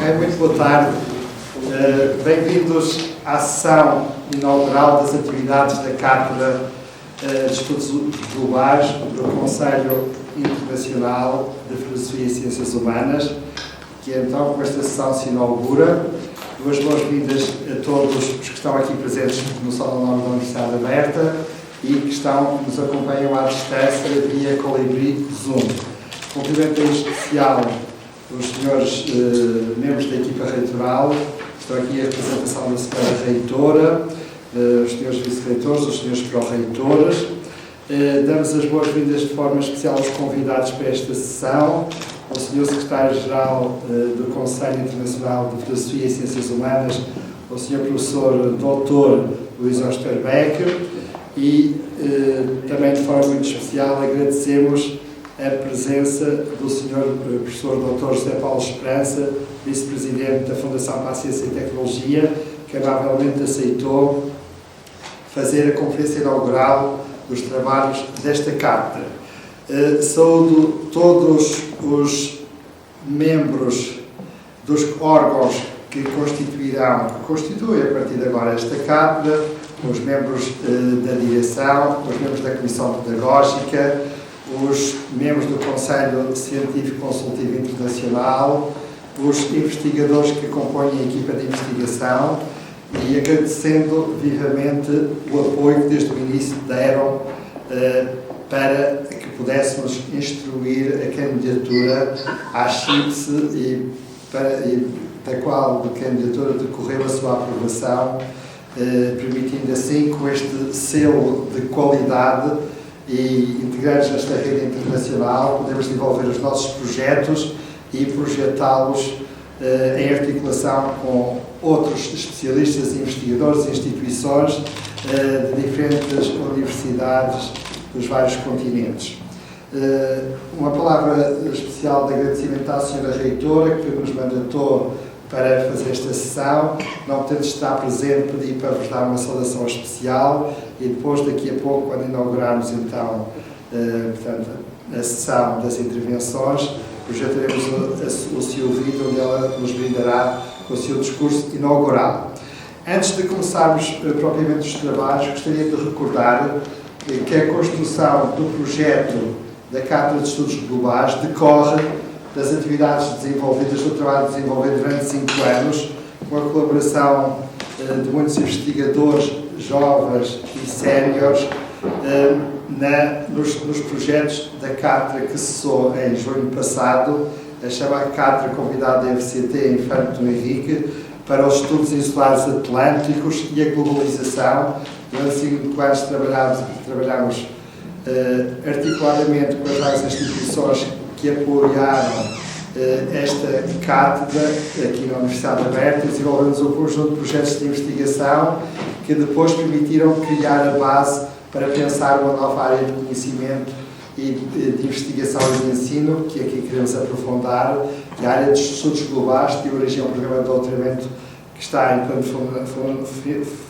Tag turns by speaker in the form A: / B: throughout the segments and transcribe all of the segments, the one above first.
A: Ok, muito boa tarde. Bem-vindos à sessão inaugural das atividades da Cátedra de Estudos Globais do Conselho Internacional de Filosofia e Ciências Humanas, que então com esta sessão se inaugura. Duas boas-vindas a todos os que estão aqui presentes no Salão Nobre da Universidade Aberta e que nos acompanham à distância via Colibri Zoom. Cumprimento em especial os senhores membros da equipa reitoral, estão aqui a representação da senhora reitora, os senhores vice-reitores, os senhores pró-reitores. Damos as boas-vindas de forma especial aos convidados para esta sessão, ao senhor secretário-geral do Conselho Internacional de Filosofia e Ciências Humanas, ao senhor professor Dr. Luís Osterbeck, e também de forma muito especial agradecemos a presença do Sr. Professor Dr. José Paulo Esperança, Vice-Presidente da Fundação para a Ciência e Tecnologia, que amavelmente aceitou fazer a conferência inaugural dos trabalhos desta cátedra. Saúdo todos os membros dos órgãos que constituem a partir de agora esta cátedra, os membros da direção, os membros da Comissão Pedagógica, os membros do Conselho Científico Consultivo Internacional, os investigadores que compõem a equipa de investigação e agradecendo vivamente o apoio que desde o início deram para que pudéssemos instruir a candidatura à CIPSE e da qual a candidatura decorreu a sua aprovação, permitindo assim, com este selo de qualidade e integrados nesta rede internacional, podemos desenvolver os nossos projetos e projetá-los em articulação com outros especialistas, investigadores e instituições de diferentes universidades dos vários continentes. Uma palavra especial de agradecimento à senhora reitora, que nos mandatou para fazer esta sessão. Não podendo estar presente, pedi para vos dar uma saudação especial e depois, daqui a pouco, quando inaugurarmos então portanto, a sessão das intervenções, projetaremos o seu vídeo, onde ela nos brindará com o seu discurso inaugural. Antes de começarmos propriamente os trabalhos, gostaria de recordar que a construção do projeto da Cátedra de Estudos Globais decorre das atividades desenvolvidas, do trabalho desenvolvido durante 5 anos, com a colaboração de muitos investigadores jovens e séniores nos projetos da Cátedra que cessou em junho passado, a chamada Cátedra convidada da FCT Infante Dom Henrique para os estudos insulares atlânticos e a globalização. Durante 5 anos trabalhamos articuladamente com as várias instituições que apoiaram esta cátedra aqui na Universidade Aberta. Desenvolvemos um conjunto de projetos de investigação que depois permitiram criar a base para pensar uma nova área de conhecimento e de investigação e de ensino, que aqui queremos aprofundar, que é a área de estudos globais, que deu origem a um programa de doutoramento que está em pleno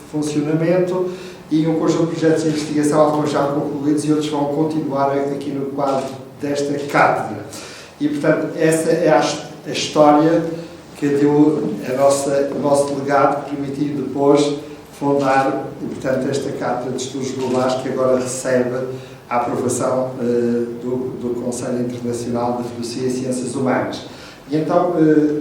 A: funcionamento, e um conjunto de projetos de investigação, alguns já concluídos e outros vão continuar aqui no quadro desta cátedra. E, portanto, essa é a história que deu o nosso legado, que permitiu depois fundar, portanto, esta Cátedra de Estudos Globais, que agora recebe a aprovação do Conselho Internacional de Filosofia e Ciências Humanas. E então,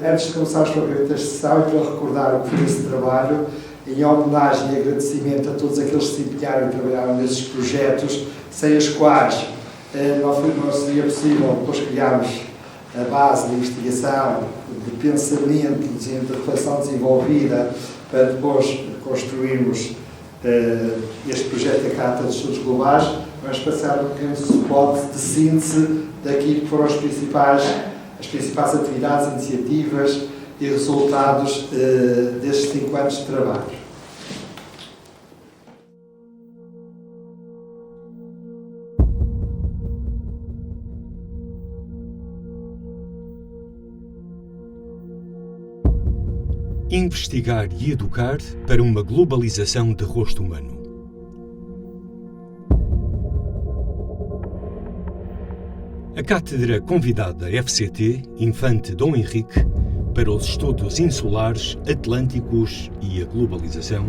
A: antes de começarmos propriamente esta sessão, e para recordar o que foi esse trabalho, em homenagem e agradecimento a todos aqueles que se empenharam e trabalharam nesses projetos, sem os quais não seria possível depois criarmos a base de investigação, de pensamento, de reflexão desenvolvida, para depois construirmos este projeto da Cátedra de Estudos Globais. Vamos passar um pequeno suporte de síntese daquilo que foram as principais atividades, iniciativas e resultados destes 5 anos de trabalho.
B: Investigar e educar para uma globalização de rosto humano. A cátedra convidada FCT, Infante Dom Henrique, para os Estudos Insulares, Atlânticos e a Globalização,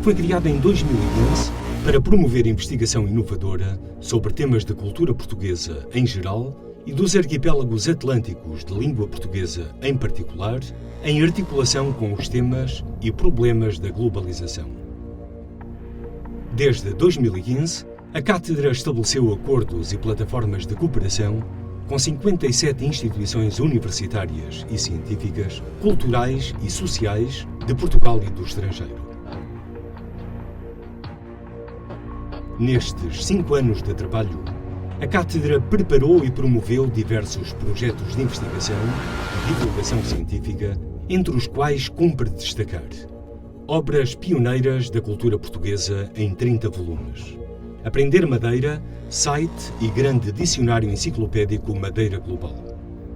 B: foi criada em 2011 para promover investigação inovadora sobre temas da cultura portuguesa em geral e dos arquipélagos atlânticos de língua portuguesa em particular, em articulação com os temas e problemas da globalização. Desde 2015, a Cátedra estabeleceu acordos e plataformas de cooperação com 57 instituições universitárias e científicas, culturais e sociais de Portugal e do estrangeiro. Nestes 5 anos de trabalho, a Cátedra preparou e promoveu diversos projetos de investigação e divulgação científica, entre os quais cumpre destacar obras pioneiras da cultura portuguesa em 30 volumes. Aprender Madeira, site e grande dicionário enciclopédico Madeira Global.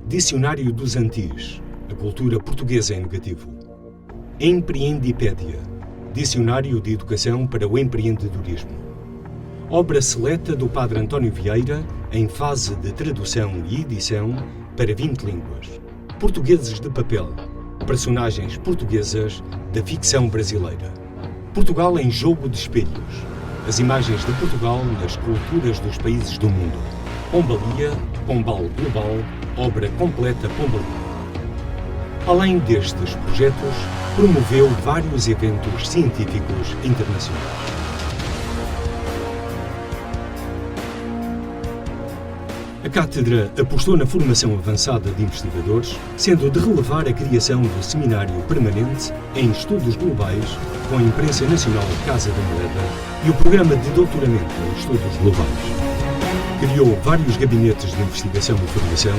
B: Dicionário dos Antis, a cultura portuguesa em negativo. Empreendipédia, dicionário de educação para o empreendedorismo. Obra seleta do Padre António Vieira, em fase de tradução e edição para 20 línguas. Portugueses de papel, personagens portuguesas da ficção brasileira. Portugal em jogo de espelhos, as imagens de Portugal nas culturas dos países do mundo. Pombalia, Pombal Global, obra completa Pombalia. Além destes projetos, promoveu vários eventos científicos internacionais. A Cátedra apostou na formação avançada de investigadores, sendo de relevar a criação do Seminário Permanente em Estudos Globais com a Imprensa Nacional Casa da Moeda e o Programa de Doutoramento em Estudos Globais. Criou vários gabinetes de investigação e formação,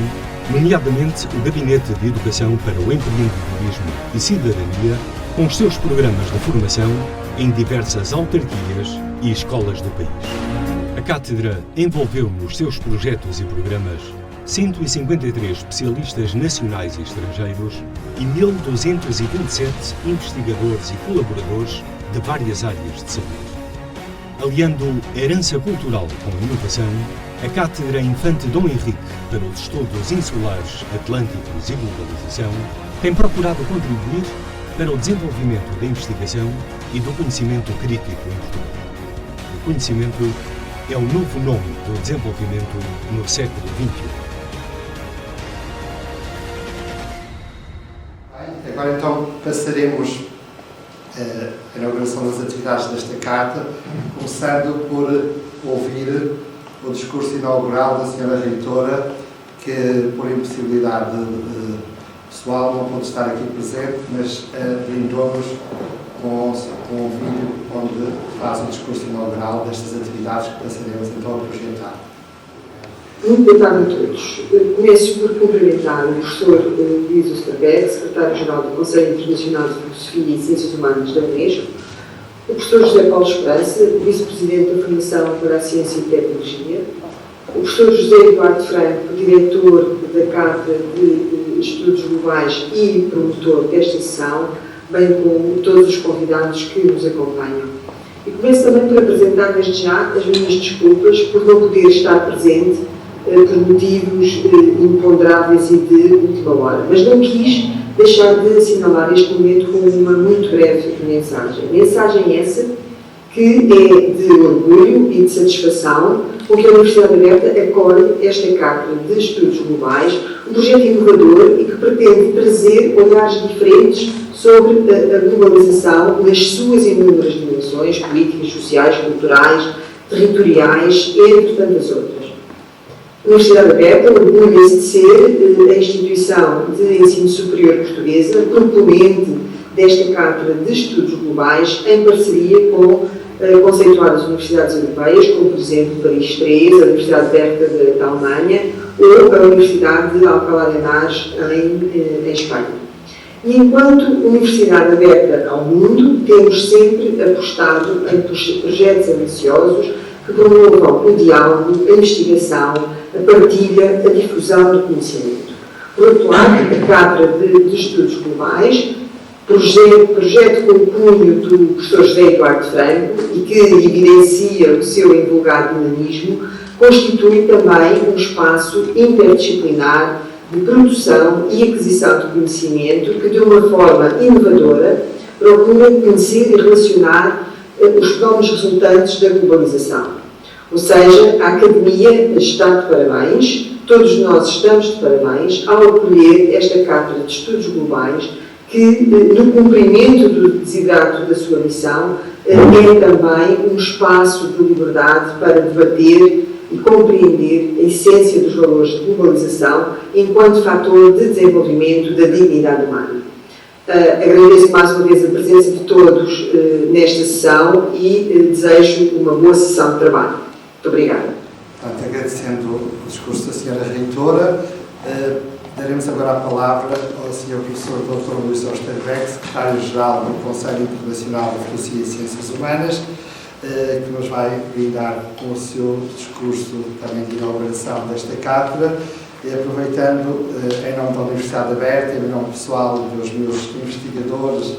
B: nomeadamente o Gabinete de Educação para o Empreendedorismo e Cidadania, com os seus programas de formação em diversas autarquias e escolas do país. A Cátedra envolveu nos seus projetos e programas 153 especialistas nacionais e estrangeiros e 1.227 investigadores e colaboradores de várias áreas de saber. Aliando herança cultural com inovação, a Cátedra Infante Dom Henrique para os Estudos Insulares, Atlânticos e Globalização tem procurado contribuir para o desenvolvimento da investigação e do conhecimento crítico em Portugal. O conhecimento é o novo nome do desenvolvimento no século XXI.
A: Agora então passaremos a inauguração das atividades desta carta, começando por ouvir o discurso inaugural da Sra. Reitora, que por impossibilidade pessoal não pôde estar aqui presente, mas brindou-nos com um vídeo onde faz o discurso inaugural destas atividades que passaremos então a projetar.
C: Muito boa tarde a todos. Começo por cumprimentar o professor Luís Osterberg, secretário-geral do Conselho Internacional de Filosofia e Ciências Humanas da Unesco, o professor José Paulo Esperança, vice-presidente da Fundação para a Ciência e Tecnologia, o professor José Eduardo Franco, diretor da Cátedra de Estudos Globais e promotor desta sessão, bem como todos os convidados que nos acompanham. E começo também por apresentar desde já as minhas desculpas por não poder estar presente por motivos imponderáveis e de última hora, mas não quis deixar de assinalar este momento com uma muito breve mensagem. Mensagem essa que é de orgulho e de satisfação com que a Universidade Aberta acolhe esta Cátedra de Estudos Globais, um projeto inovador e que pretende trazer olhares diferentes sobre a globalização nas suas inúmeras dimensões políticas, sociais, culturais, territoriais, entre tantas outras. A Universidade Aberta orgulha-se de ser a instituição de ensino superior portuguesa proponente desta Cátedra de Estudos Globais em parceria com conceituadas universidades europeias, como por exemplo Paris III, a Universidade Aberta da Alemanha ou a Universidade de Alcalá de Henares em Espanha. E enquanto Universidade Aberta ao mundo, temos sempre apostado em projetos ambiciosos que promovam o diálogo, a investigação, a partilha, a difusão do conhecimento. Por outro lado, a Cátedra de Estudos Globais, projeto com o cunho do professor José Eduardo Franco e que evidencia o seu invulgado dinamismo, constitui também um espaço interdisciplinar de produção e aquisição de conhecimento que, de uma forma inovadora, procurem conhecer e relacionar os fenómenos resultantes da globalização. Ou seja, a Academia está de parabéns, todos nós estamos de parabéns ao acolher esta Cátedra de Estudos Globais que, no cumprimento do desidrato da sua missão, é também um espaço de liberdade para debater e compreender a essência dos valores de globalização enquanto fator de desenvolvimento da dignidade humana. Agradeço mais uma vez a presença de todos nesta sessão e desejo uma boa sessão de trabalho. Muito obrigada.
A: Portanto, agradecendo o discurso da Sra. Reitora, daremos agora a palavra ao Sr. Professor Dr. Luís Osterbeck, Secretário-Geral do Conselho Internacional de Filosofia e Ciências Humanas, que nos vai brindar com o seu discurso também de inauguração desta cátedra, e aproveitando, em nome da Universidade Aberta, em nome pessoal dos meus investigadores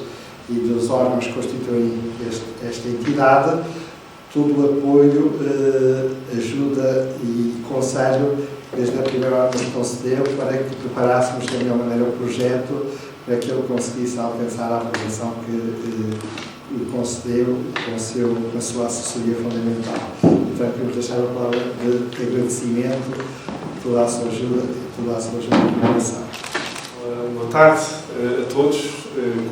A: e dos órgãos que constituem esta entidade, todo o apoio, ajuda e conselho, desde a primeira hora que nos concedeu, para que preparássemos da melhor maneira o projeto, para que ele conseguisse alcançar a aprovação que lhe concedeu com a sua assessoria fundamental. Portanto, queremos deixar a palavra de agradecimento, toda a sua ajuda e toda a sua comunicação.
D: Boa tarde a todos.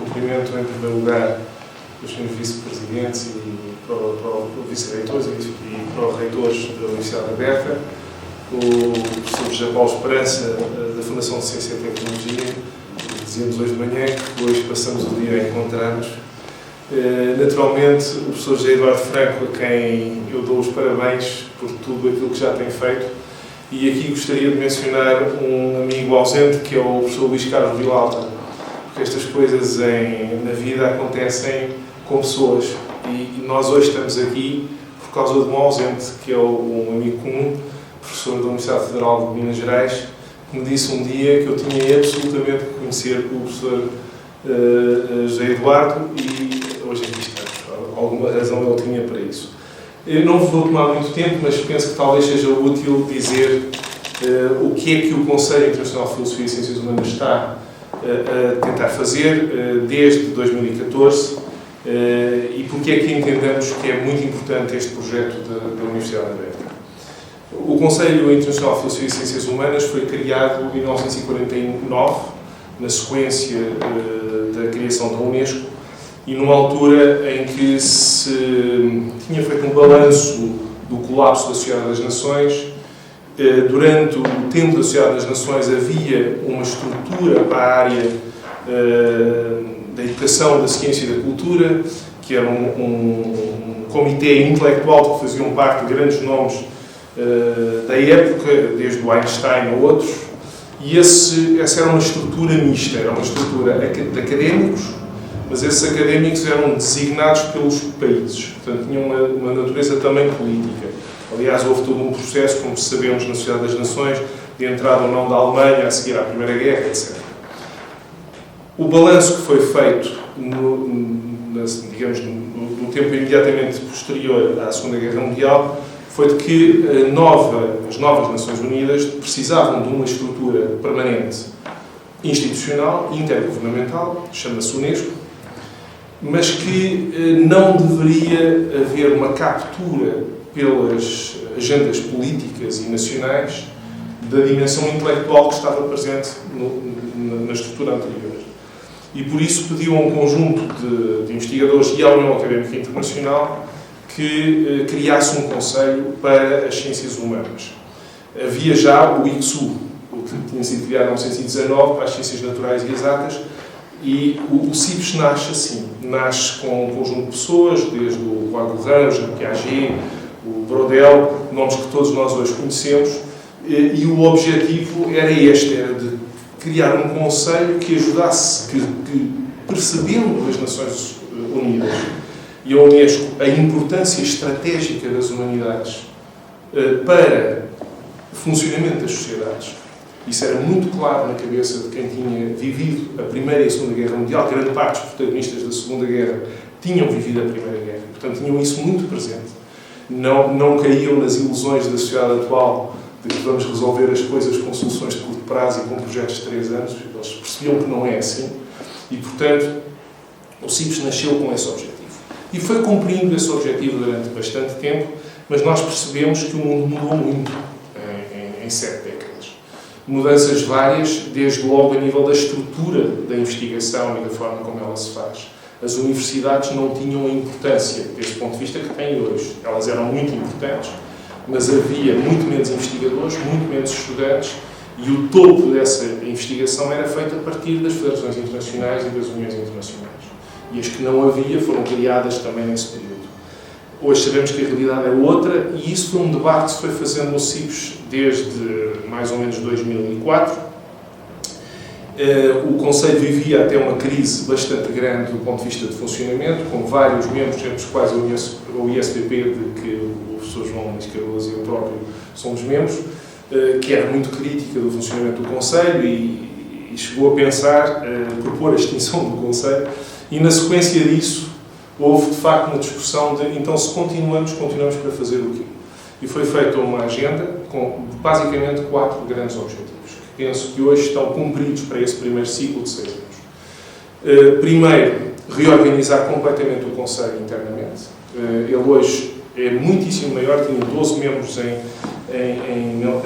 D: Cumprimento, em primeiro lugar, os senhores vice-presidentes e para o vice-reitores e para os reitores da Universidade Aberta, o professor José Paulo Esperança, da Fundação de Ciência e Tecnologia. Dizíamos hoje de manhã que hoje passamos o dia a encontrar-nos. Naturalmente, o professor José Eduardo Franco, a quem eu dou os parabéns por tudo aquilo que já tem feito. E aqui gostaria de mencionar um amigo ausente, que é o professor Luís Carlos Vilalta, porque estas coisas na vida acontecem com pessoas. E nós hoje estamos aqui por causa de um ausente, que é um amigo comum, professor da Universidade Federal de Minas Gerais, que me disse um dia que eu tinha absolutamente que conhecer o professor José Eduardo, e hoje aqui estamos. Alguma razão ele tinha para isso. Eu não vou tomar muito tempo, mas penso que talvez seja útil dizer o que é que o Conselho Internacional de Filosofia e Ciências Humanas está a tentar fazer desde 2014 e porque é que entendemos que é muito importante este projeto da Universidade Aberta. O Conselho Internacional de Filosofia e Ciências Humanas foi criado em 1949, na sequência da criação da Unesco, e numa altura em que se tinha feito um balanço do colapso da Sociedade das Nações. Durante o tempo da Sociedade das Nações havia uma estrutura para a área da educação, da ciência e da cultura, que era um comitê intelectual que faziam parte de grandes nomes da época, desde o Einstein a outros, e essa era uma estrutura mista, era uma estrutura de académicos, mas esses académicos eram designados pelos países, portanto tinham uma natureza também política. Aliás, houve todo um processo, como sabemos, na Sociedade das Nações, de entrada ou não da Alemanha a seguir à Primeira Guerra, etc. O balanço que foi feito, digamos, no tempo imediatamente posterior à Segunda Guerra Mundial, foi de que as novas Nações Unidas precisavam de uma estrutura permanente, institucional, intergovernamental, chama-se Unesco, mas que não deveria haver uma captura pelas agendas políticas e nacionais da dimensão intelectual que estava presente na estrutura anterior. E por isso pediu a um conjunto de investigadores e à União Académica Internacional que criasse um conselho para as ciências humanas. Havia já o ICSU, que tinha sido criado em 1919 para as ciências naturais e exatas, e o CIPES nasce assim, nasce com um conjunto de pessoas, desde o Roy o Jean Piaget, o Brodel, nomes que todos nós hoje conhecemos, e o objetivo era este, era de criar um conselho que ajudasse, que percebendo as Nações Unidas e a Unesco a importância estratégica das humanidades para o funcionamento das sociedades. Isso era muito claro na cabeça de quem tinha vivido a Primeira e a Segunda Guerra Mundial. Grande parte dos protagonistas da Segunda Guerra tinham vivido a Primeira Guerra. Portanto, tinham isso muito presente. Não caíam nas ilusões da sociedade atual de que vamos resolver as coisas com soluções de curto prazo e com projetos de 3 anos. Eles percebiam que não é assim e, portanto, o CIPES nasceu com esse objetivo. E foi cumprindo esse objetivo durante bastante tempo, mas nós percebemos que o mundo mudou muito em 7 décadas. Mudanças várias, desde logo a nível da estrutura da investigação e da forma como ela se faz. As universidades não tinham a importância, deste ponto de vista, que têm hoje. Elas eram muito importantes, mas havia muito menos investigadores, muito menos estudantes, e o topo dessa investigação era feito a partir das federações internacionais e das uniões internacionais. E as que não havia foram criadas também nesse período. Hoje sabemos que a realidade é outra, e isso foi um debate que se foi fazendo no CIPES desde mais ou menos 2004. O Conselho vivia até uma crise bastante grande do ponto de vista de funcionamento, com vários membros, entre os quais o ISPP, de que o professor João Luís Cardoso e eu próprio somos membros, que era muito crítica do funcionamento do Conselho e chegou a pensar propor a extinção do Conselho. E na sequência disso houve de facto uma discussão de então se continuamos para fazer o quê? E foi feita uma agenda com basicamente 4 grandes objetivos, que penso que hoje estão cumpridos para esse primeiro ciclo de 6 anos. Primeiro, reorganizar completamente o Conselho internamente. Ele hoje é muitíssimo maior, tinha 12 membros em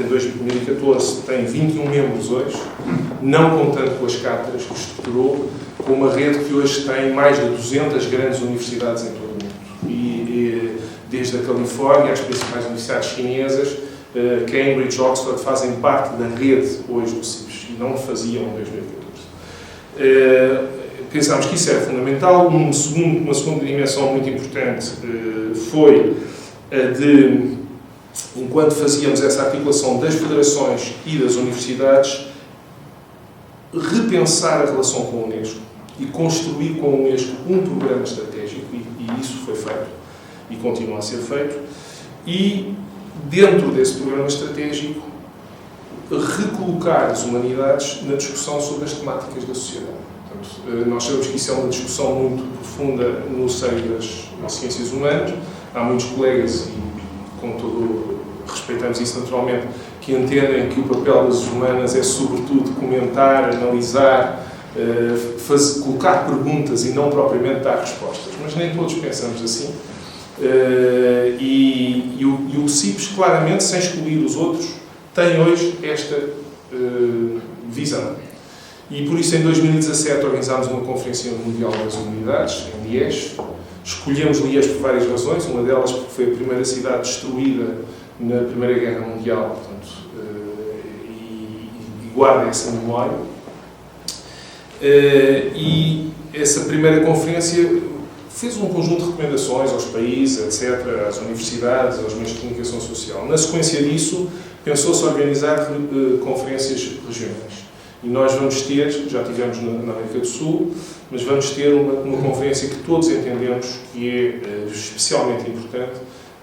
D: 2014, tem 21 membros hoje, não contando com as cátedras que estruturou, com uma rede que hoje tem mais de 200 grandes universidades em todo o mundo. E desde a Califórnia às principais universidades chinesas, Cambridge, Oxford, fazem parte da rede hoje do CIPES e não o faziam em 2014. Pensámos que isso era fundamental. Uma segunda dimensão muito importante foi a de, enquanto fazíamos essa articulação das federações e das universidades, repensar a relação com a Unesco e construir com a Unesco um programa estratégico, e isso foi feito e continua a ser feito, e dentro desse programa estratégico recolocar as humanidades na discussão sobre as temáticas da sociedade. Portanto, nós sabemos que isso é uma discussão muito profunda no seio das ciências humanas. Há muitos colegas, e com todo respeitamos isso naturalmente, que entendem que o papel das humanas é sobretudo comentar, analisar, colocar perguntas e não propriamente dar respostas. Mas nem todos pensamos assim. E o CIPES, claramente, sem excluir os outros, tem hoje esta visão. E por isso, em 2017, organizámos uma Conferência Mundial das Humanidades, em Liège. Escolhemos Liège por várias razões, uma delas porque foi a primeira cidade destruída na Primeira Guerra Mundial, portanto, e guarda essa memória. E essa primeira conferência fez um conjunto de recomendações aos países, etc., às universidades, aos meios de comunicação social. Na sequência disso, pensou-se organizar conferências regionais. E nós vamos ter, já tivemos na América do Sul, mas vamos ter uma conferência que todos entendemos que é especialmente importante,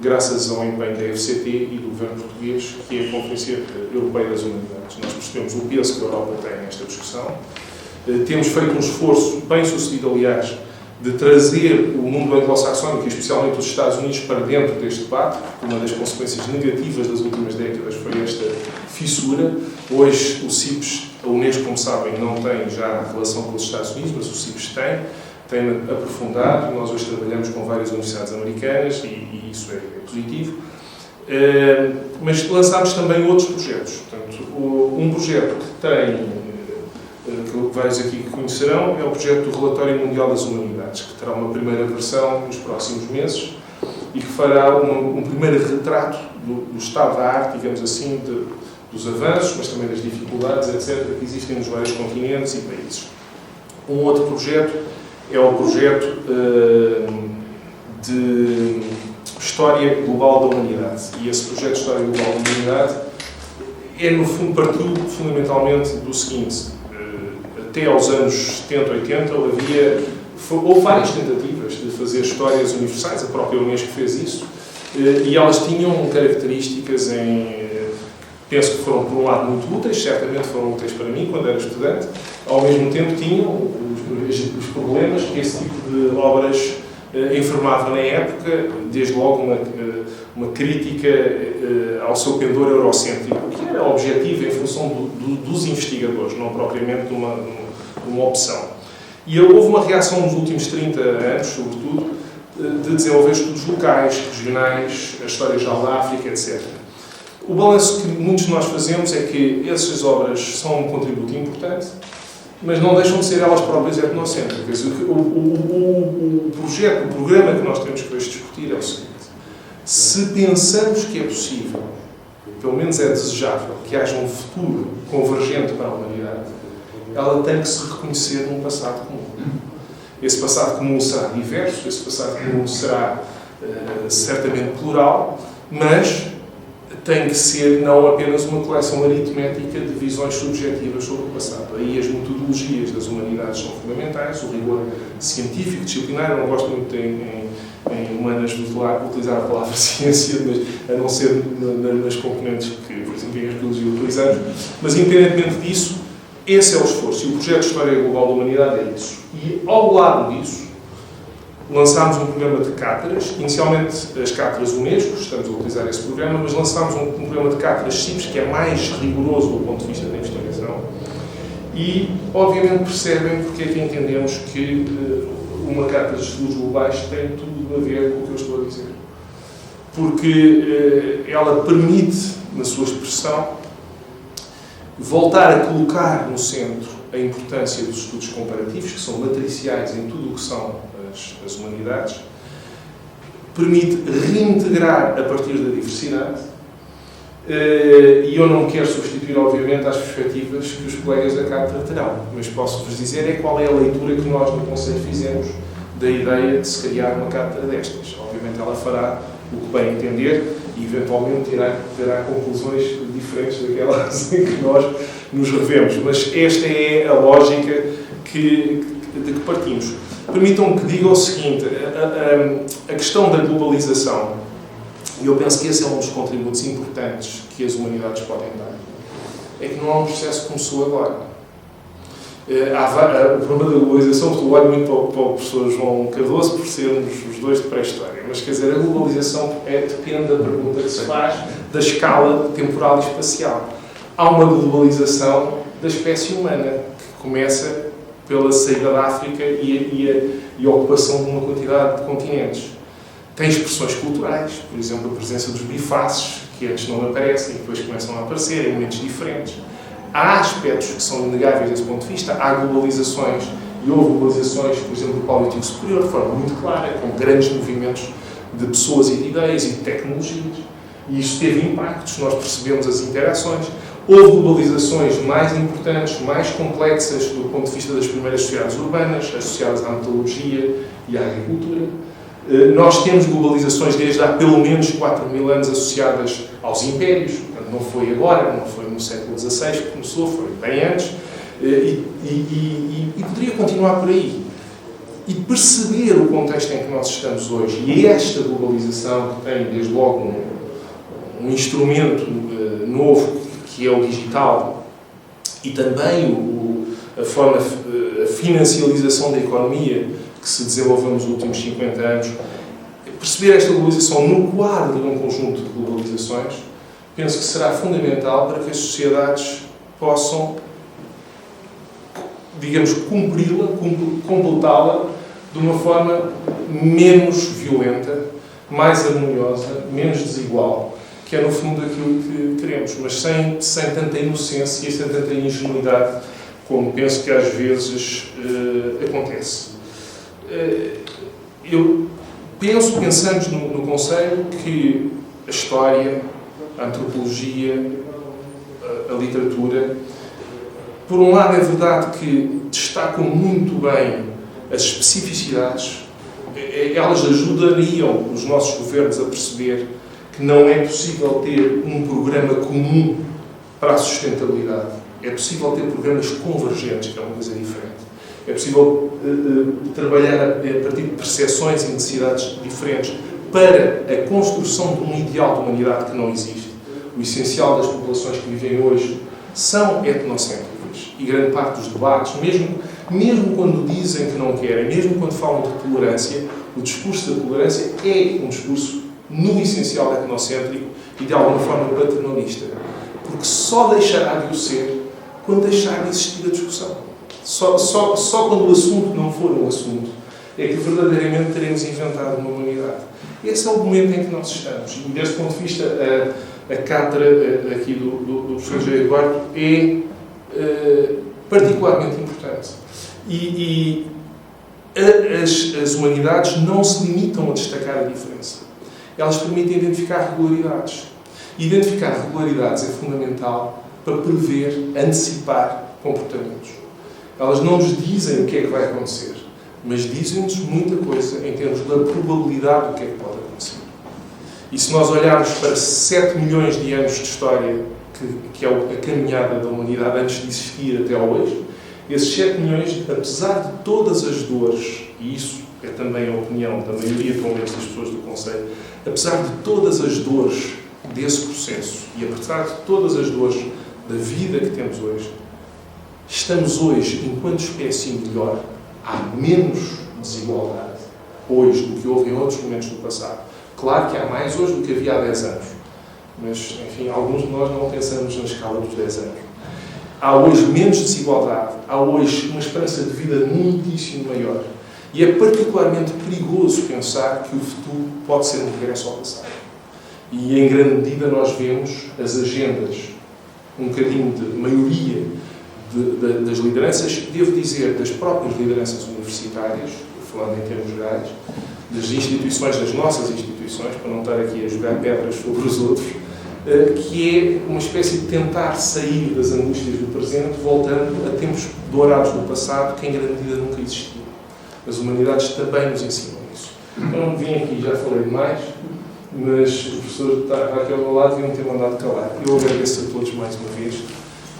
D: graças ao empenho da FCT e do governo português, que é a Conferência Europeia das Humanidades. Nós percebemos o peso que a Europa tem nesta discussão. Temos feito um esforço bem sucedido, aliás, de trazer o mundo anglo-saxónico, e especialmente os Estados Unidos, para dentro deste debate, porque uma das consequências negativas das últimas décadas foi esta fissura. Hoje, o CIPES, a Unesco, como sabem, não tem já relação com os Estados Unidos, mas o CIPES tem aprofundado. Nós hoje trabalhamos com várias universidades americanas e isso é positivo. Mas lançámos também outros projetos. Portanto, um projeto que tem, que vários aqui conhecerão, é o projeto do Relatório Mundial das Humanidades, que terá uma primeira versão nos próximos meses e que fará um primeiro retrato do estado da arte, digamos assim, dos avanços, mas também das dificuldades, etc., que existem nos vários continentes e países. Um outro projeto é o projeto de História Global da Humanidade. E esse projeto de História Global da Humanidade é, no fundo, partiu fundamentalmente do seguinte: até aos anos 70, 80, houve várias tentativas de fazer histórias universais, a própria Unesco fez isso, e elas tinham características penso que foram, por um lado, muito úteis, certamente foram úteis para mim quando era estudante, ao mesmo tempo tinham os problemas que esse tipo de obras enfermava na época, desde logo uma crítica ao seu pendor eurocêntrico, que maneira objetiva em função dos investigadores, não propriamente de uma opção. E houve uma reação nos últimos 30 anos, sobretudo, de desenvolver estudos locais, regionais, a história geral da África, etc. O balanço que muitos de nós fazemos é que essas obras são um contributo importante, mas não deixam de ser elas próprias etnocêntricas. O programa que nós temos que hoje discutir é o seguinte: se pensamos que é possível, pelo menos é desejável, que haja um futuro convergente para a humanidade, ela tem que se reconhecer num passado comum. Esse passado comum será diverso, esse passado comum será certamente plural, mas tem que ser não apenas uma coleção aritmética de visões subjetivas sobre o passado. Aí as metodologias das humanidades são fundamentais, o rigor científico, disciplinar. Eu não gosto muito em humanas de utilizar a palavra ciência, mas a não ser nas componentes que, por exemplo, em arqueologia utilizamos. Mas, independentemente disso, esse é o esforço. E o projeto de História Global da Humanidade é isso. E, ao lado disso, lançámos um programa de cátedras, inicialmente as cátedras Unesco, estamos a utilizar esse programa, mas lançámos um programa de cátedras CIPS, que é mais rigoroso do ponto de vista da investigação, e obviamente percebem porque é que entendemos que uma cátedra de estudos globais tem tudo a ver com o que eu estou a dizer. Porque ela permite, na sua expressão, voltar a colocar no centro a importância dos estudos comparativos, que são matriciais em tudo o que são as humanidades, permite reintegrar a partir da diversidade, e eu não quero substituir, obviamente, as perspectivas que os colegas da cátedra terão, mas posso-vos dizer qual é a leitura que nós no Conselho fizemos da ideia de se criar uma cátedra destas. Obviamente ela fará o que bem entender e eventualmente terá conclusões diferentes daquelas em que nós nos revemos, mas esta é a lógica de que partimos. Permitam-me que diga o seguinte: a questão da globalização, e eu penso que esse é um dos contributos importantes que as humanidades podem dar, é que não é um processo que começou agora. O problema da globalização, eu olho muito para o professor João Cardoso por sermos os dois de pré-história, mas quer dizer, a globalização depende da pergunta que se faz da escala temporal e espacial. Há uma globalização da espécie humana, que começa pela saída da África e a ocupação de uma quantidade de continentes. Tem expressões culturais, por exemplo, a presença dos bifaces, que antes não aparecem e depois começam a aparecer em momentos diferentes. Há aspectos que são inegáveis desse ponto de vista, há globalizações, e houve globalizações, por exemplo, do Paleolítico Superior, de forma muito clara, com grandes movimentos de pessoas e de ideias e de tecnologias. E isso teve impactos, nós percebemos as interações. Houve globalizações mais importantes, mais complexas do ponto de vista das primeiras sociedades urbanas, associadas à metalurgia e à agricultura. Nós temos globalizações desde há pelo menos 4.000 anos associadas aos impérios. Portanto, não foi agora, não foi no século XVI que começou, foi bem antes. E poderia continuar por aí. E perceber o contexto em que nós estamos hoje e esta globalização que tem, desde logo, um instrumento novo, que é o digital, e também a financialização da economia que se desenvolveu nos últimos 50 anos, perceber esta globalização no quadro de um conjunto de globalizações, penso que será fundamental para que as sociedades possam, digamos, cumpri-la, completá-la de uma forma menos violenta, mais harmoniosa, menos desigual, que é no fundo aquilo que queremos, mas sem tanta inocência e sem tanta ingenuidade como penso que às vezes acontece. Pensamos no Conselho que a história, a antropologia, a literatura, por um lado é verdade que destacam muito bem as especificidades, elas ajudariam os nossos governos a perceber que não é possível ter um programa comum para a sustentabilidade. É possível ter programas convergentes, que é uma coisa diferente. É possível trabalhar a partir de percepções e necessidades diferentes para a construção de um ideal de humanidade que não existe. O essencial das populações que vivem hoje são etnocêntricas e grande parte dos debates, mesmo quando dizem que não querem, mesmo quando falam de tolerância, o discurso da tolerância é um discurso no essencial etnocêntrico e de alguma forma paternalista. porque só deixará de o ser quando deixar de existir a discussão. Só quando o assunto não for um assunto é que verdadeiramente teremos inventado uma humanidade. Esse é o momento em que nós estamos. E, desse ponto de vista, a cátedra aqui do professor José Eduardo é particularmente importante. E as humanidades não se limitam a destacar a diferença. Elas permitem identificar regularidades. E identificar regularidades é fundamental para prever, antecipar comportamentos. Elas não nos dizem o que é que vai acontecer, mas dizem-nos muita coisa em termos da probabilidade do que é que pode acontecer. E se nós olharmos para 7 milhões de anos de história, que é a caminhada da humanidade antes de existir até hoje, esses 7 milhões, apesar de todas as dores, e isso é também a opinião da maioria, pelo menos, das pessoas do Conselho, apesar de todas as dores desse processo, e apesar de todas as dores da vida que temos hoje, estamos hoje, enquanto espécie melhor, há menos desigualdade hoje do que houve em outros momentos do passado. Claro que há mais hoje do que havia há 10 anos, mas, enfim, alguns de nós não pensamos na escala dos 10 anos. Há hoje menos desigualdade, há hoje uma esperança de vida muitíssimo maior. E é particularmente perigoso pensar que o futuro pode ser um regresso ao passado. E, em grande medida, nós vemos as agendas, um bocadinho de maioria das lideranças, devo dizer, das próprias lideranças universitárias, falando em termos gerais, das instituições, das nossas instituições, para não estar aqui a jogar pedras sobre os outros, que é uma espécie de tentar sair das angústias do presente, voltando a tempos dourados do passado, que em grande medida nunca existiam. As humanidades também nos ensinam isso. Eu não vim aqui, já falei demais, mas o professor está aqui ao meu lado e deviam ter mandado calar. Eu agradeço a todos mais uma vez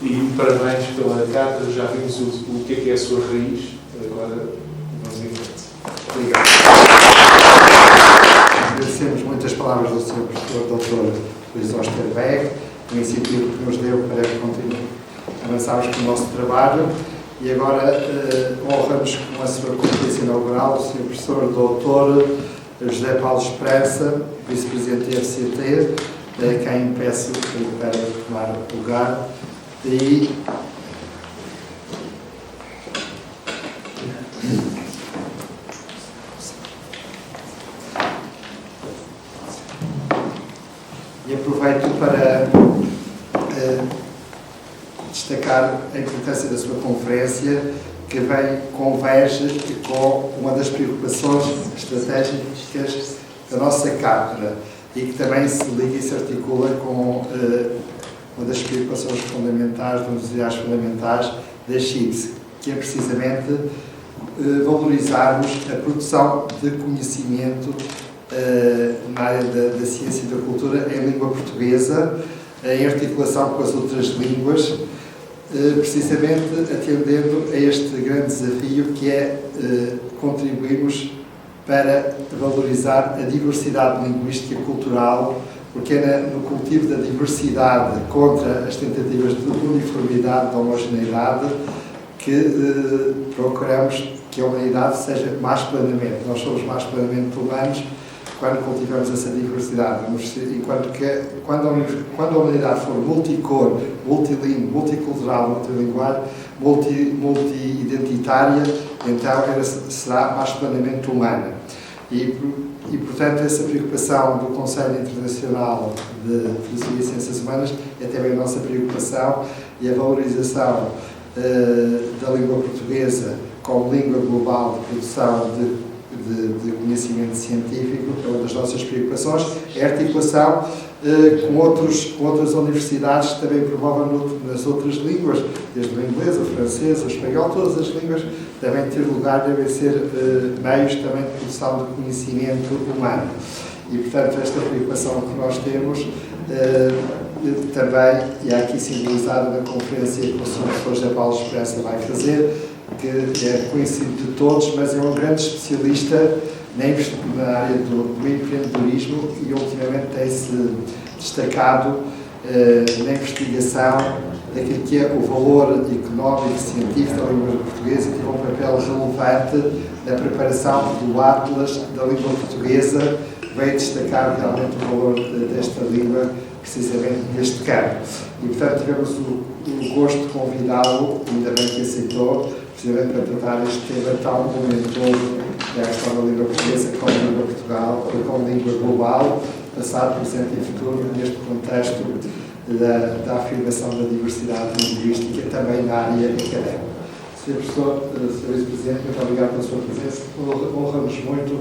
D: e parabéns pela carta. Já vimos o que é a sua raiz. Agora vamos em frente. Obrigado.
A: Agradecemos muito as palavras do Sr. Professor Dr. Luís Osterberg, o incentivo que nos deu para continuar avançarmos com o nosso trabalho. E agora honramos com a sua conferência inaugural o Sr. Professor Dr. José Paulo Esperança, Vice-Presidente do FCT, a quem peço para tomar lugar. E aproveito para destacar a importância da sua conferência, que converge com uma das preocupações estratégicas da nossa cátedra e que também se liga e se articula com uma das preocupações fundamentais, um dos ideais fundamentais da CIPS, que é precisamente valorizarmos a produção de conhecimento na área da ciência e da cultura em língua portuguesa, em articulação com as outras línguas, precisamente atendendo a este grande desafio que é contribuirmos para valorizar a diversidade linguística e cultural, porque é no cultivo da diversidade contra as tentativas de uniformidade, de homogeneidade, que procuramos que a humanidade seja mais plenamente. Nós somos mais plenamente humanos quando cultivamos essa diversidade. Enquanto que, quando a humanidade for multicor, multilingue, multicultural, multilingual, multi-identitária, então ela será mais plenamente humana. E, portanto, essa preocupação do Conselho Internacional de Filosofia e Ciências Humanas é também a nossa preocupação, e a valorização da língua portuguesa como língua global de produção de conhecimento científico é uma das nossas preocupações. É a articulação com outras universidades que também promovem nas outras línguas, desde o inglês, o francês, o espanhol, todas as línguas devem ter lugar, devem ser meios também de produção de conhecimento humano. E, portanto, esta preocupação que nós temos também, e aqui simbolizada na conferência que o Sr. Professor José Paulo Esperança vai fazer, que é conhecido de todos, mas é um grande especialista na área do empreendedorismo e ultimamente tem-se destacado na investigação daquilo que é o valor económico e científico da língua portuguesa, e tem um papel relevante na preparação do Atlas da língua portuguesa, veio destacar realmente o valor desta língua precisamente neste campo. E, portanto, tivemos o gosto de convidá-lo, ainda bem que aceitou, precisamente para tratar este tema tão momentoso da questão da língua portuguesa, como a língua Portugal, e como língua global, passado, presente e futuro, neste contexto da afirmação da diversidade linguística, também na área académica. Sr. Professor, Sr. Vice-Presidente, muito obrigado pela sua presença. Honra-nos muito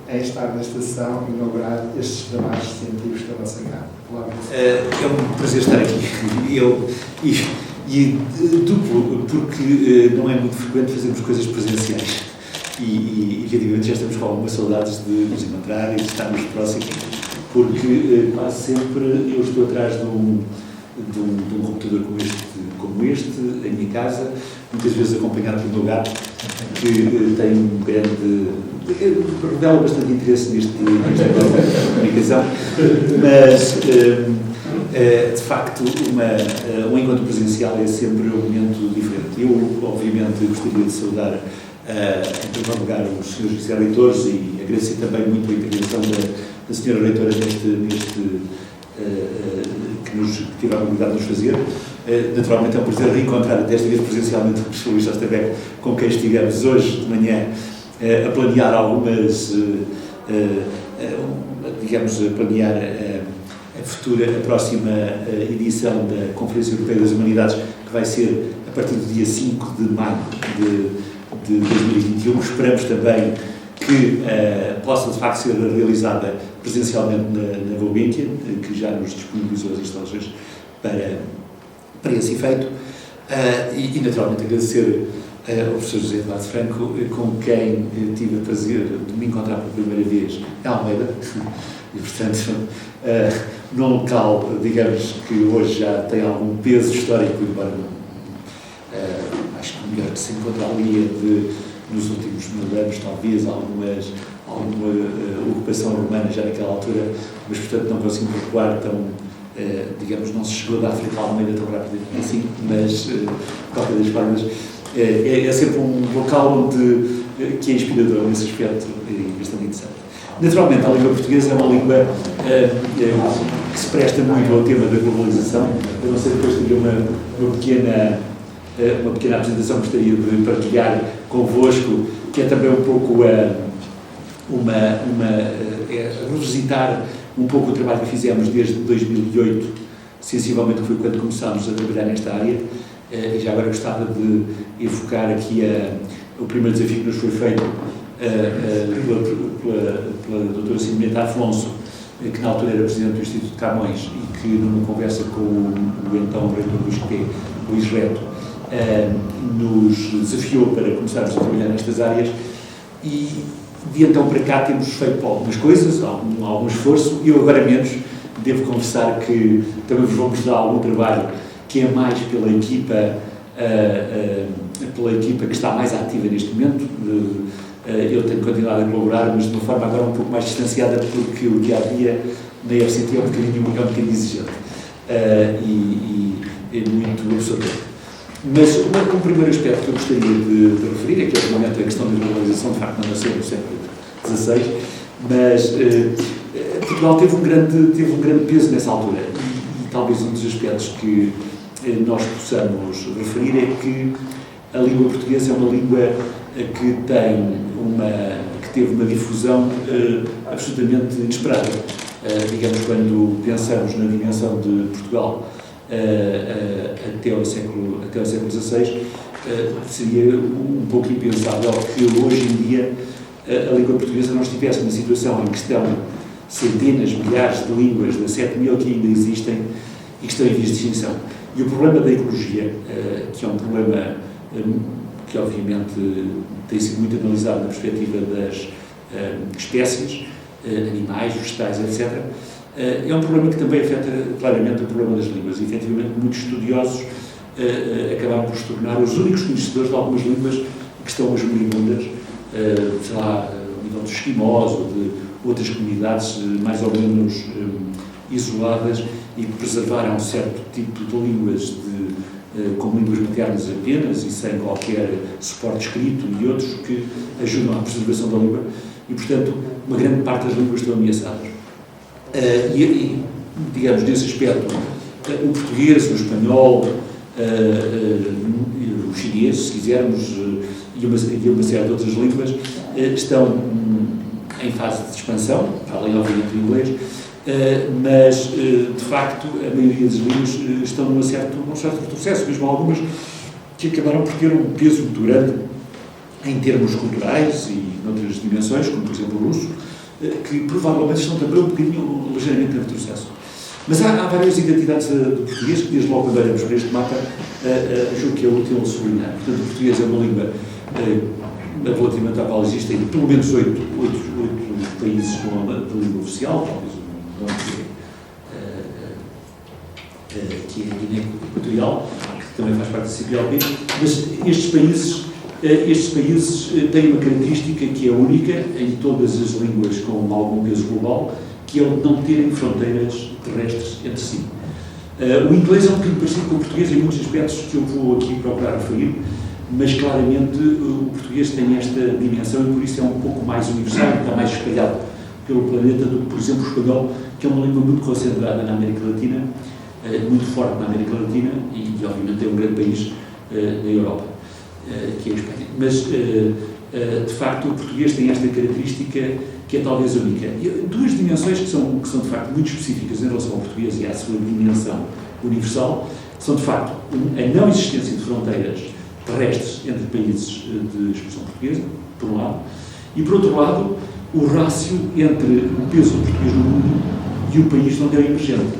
A: em estar nesta sessão e inaugurar estes debates científicos da nossa Câmara.
E: É um prazer estar aqui. Duplo, porque não é muito frequente fazermos coisas presenciais. E efetivamente já estamos com algumas saudades de nos encontrar e de estarmos próximos, porque quase sempre eu estou atrás de um computador como este, em minha casa, muitas vezes acompanhado pelo meu gato, que tem um grande... revela bastante interesse neste tipo de comunicação, mas de facto um encontro presencial é sempre um momento diferente. Eu, obviamente, gostaria de saudar em primeiro lugar os senhores vice-reitores e agradecer também muito a intervenção da senhora reitora que tive a oportunidade de nos fazer. Naturalmente é um prazer reencontrar, desta vez presencialmente, o professor Luís Osterbeck, com quem estivemos hoje de manhã a planear algumas, a próxima edição da Conferência Europeia das Humanidades, que vai ser a partir do dia 5 de maio de 2021. Esperamos também que possa de facto ser realizada presencialmente na Gulbenkian, que já nos disponibilizou as instalações para esse efeito, e naturalmente agradecer ao professor José Eduardo Franco, com quem tive o prazer de me encontrar pela primeira vez em Almeida, e portanto num local, digamos, que hoje já tem algum peso histórico, embora acho que o melhor que se encontra ali é nos últimos 1000 anos, talvez, alguma ocupação romana já naquela altura, mas portanto não conseguimos recuar tão, digamos, não se chegou da África à Almeida tão rapidamente assim, mas de qualquer das formas é sempre um local que é inspirador nesse aspecto e bastante interessante. Naturalmente, a língua portuguesa é uma língua que se presta muito ao tema da globalização. Eu não sei, depois teria uma pequena apresentação que gostaria de partilhar convosco, que é também um pouco revisitar um pouco o trabalho que fizemos desde 2008, sensivelmente foi quando começámos a trabalhar nesta área, e já agora gostava de evocar aqui o primeiro desafio que nos foi feito pela doutora Silvia Afonso, que na altura era presidente do Instituto de Camões e que numa conversa com o então reitor do ISCTE, Luís Reto, nos desafiou para começarmos a trabalhar nestas áreas, e de então para cá temos feito algumas coisas, algum esforço. Eu agora menos, devo confessar que também vos vou mostrar algum trabalho que é mais pela equipa que está mais ativa neste momento. Eu tenho continuado a colaborar, mas de uma forma agora um pouco mais distanciada, porque o dia-a-dia na FCT é um bocadinho exigente e é muito absorvente. Mas um primeiro aspecto que eu gostaria de referir é que, obviamente, a questão da globalização, de facto, não nasceu no século XVI, mas Portugal teve um grande peso nessa altura, e talvez um dos aspectos que nós possamos referir é que a língua portuguesa é uma língua que teve uma difusão absolutamente inesperada. Digamos, quando pensamos na dimensão de Portugal até ao século XVI, seria um pouco impensável que hoje em dia a língua portuguesa não estivesse numa situação em que estão centenas, milhares de línguas, de 7.000 que ainda existem e que estão em vias de extinção. E o problema da ecologia, que é um problema que obviamente tem sido muito analisado na perspectiva das espécies, animais, vegetais, etc., é um problema que também afeta claramente o problema das línguas. E, efetivamente, muitos estudiosos acabaram por se tornar os únicos conhecedores de algumas línguas que estão hoje moribundas, sei lá, a nível dos esquimós ou de outras comunidades mais ou menos isoladas, e que preservaram um certo tipo de línguas como línguas maternas apenas e sem qualquer suporte escrito, e outros que ajudam à preservação da língua, e, portanto, uma grande parte das línguas estão ameaçadas. digamos, nesse aspecto, o português, o espanhol, o chinês, se quisermos, e uma série de outras línguas, estão em fase de expansão, além, obviamente, do inglês, mas, de facto, a maioria das línguas estão num certo retrocesso, mesmo algumas que acabaram por ter um peso muito grande em termos culturais e noutras dimensões, como, por exemplo, o russo, que provavelmente estão também um bocadinho, ligeiramente, em retrocesso. Mas há várias identidades do português que, desde logo, quando olhamos para este mapa, julgo que é útil sublinhar. Portanto, o português é uma língua relativamente à qual existem pelo menos 8 países com a língua oficial, talvez não que é a Guiné Equatorial, que também faz parte da CPLP, mas estes países têm uma característica que é única em todas as línguas com algum peso global, que é o de não terem fronteiras terrestres entre si. O inglês é um bocadinho parecido com o português em muitos aspectos que eu vou aqui procurar referir, mas claramente o português tem esta dimensão e por isso é um pouco mais universal, está mais espalhado pelo planeta do que, por exemplo, o espanhol, que é uma língua muito concentrada na América Latina, muito forte na América Latina e obviamente é um grande país na Europa, que é a Espanha. Mas, de facto, o português tem esta característica que é talvez única. E duas dimensões que são de facto muito específicas em relação ao português e à sua dimensão universal são de facto a não existência de fronteiras terrestres entre países de expressão portuguesa, por um lado, e por outro lado o rácio entre o peso do português no mundo e o país onde é emergente,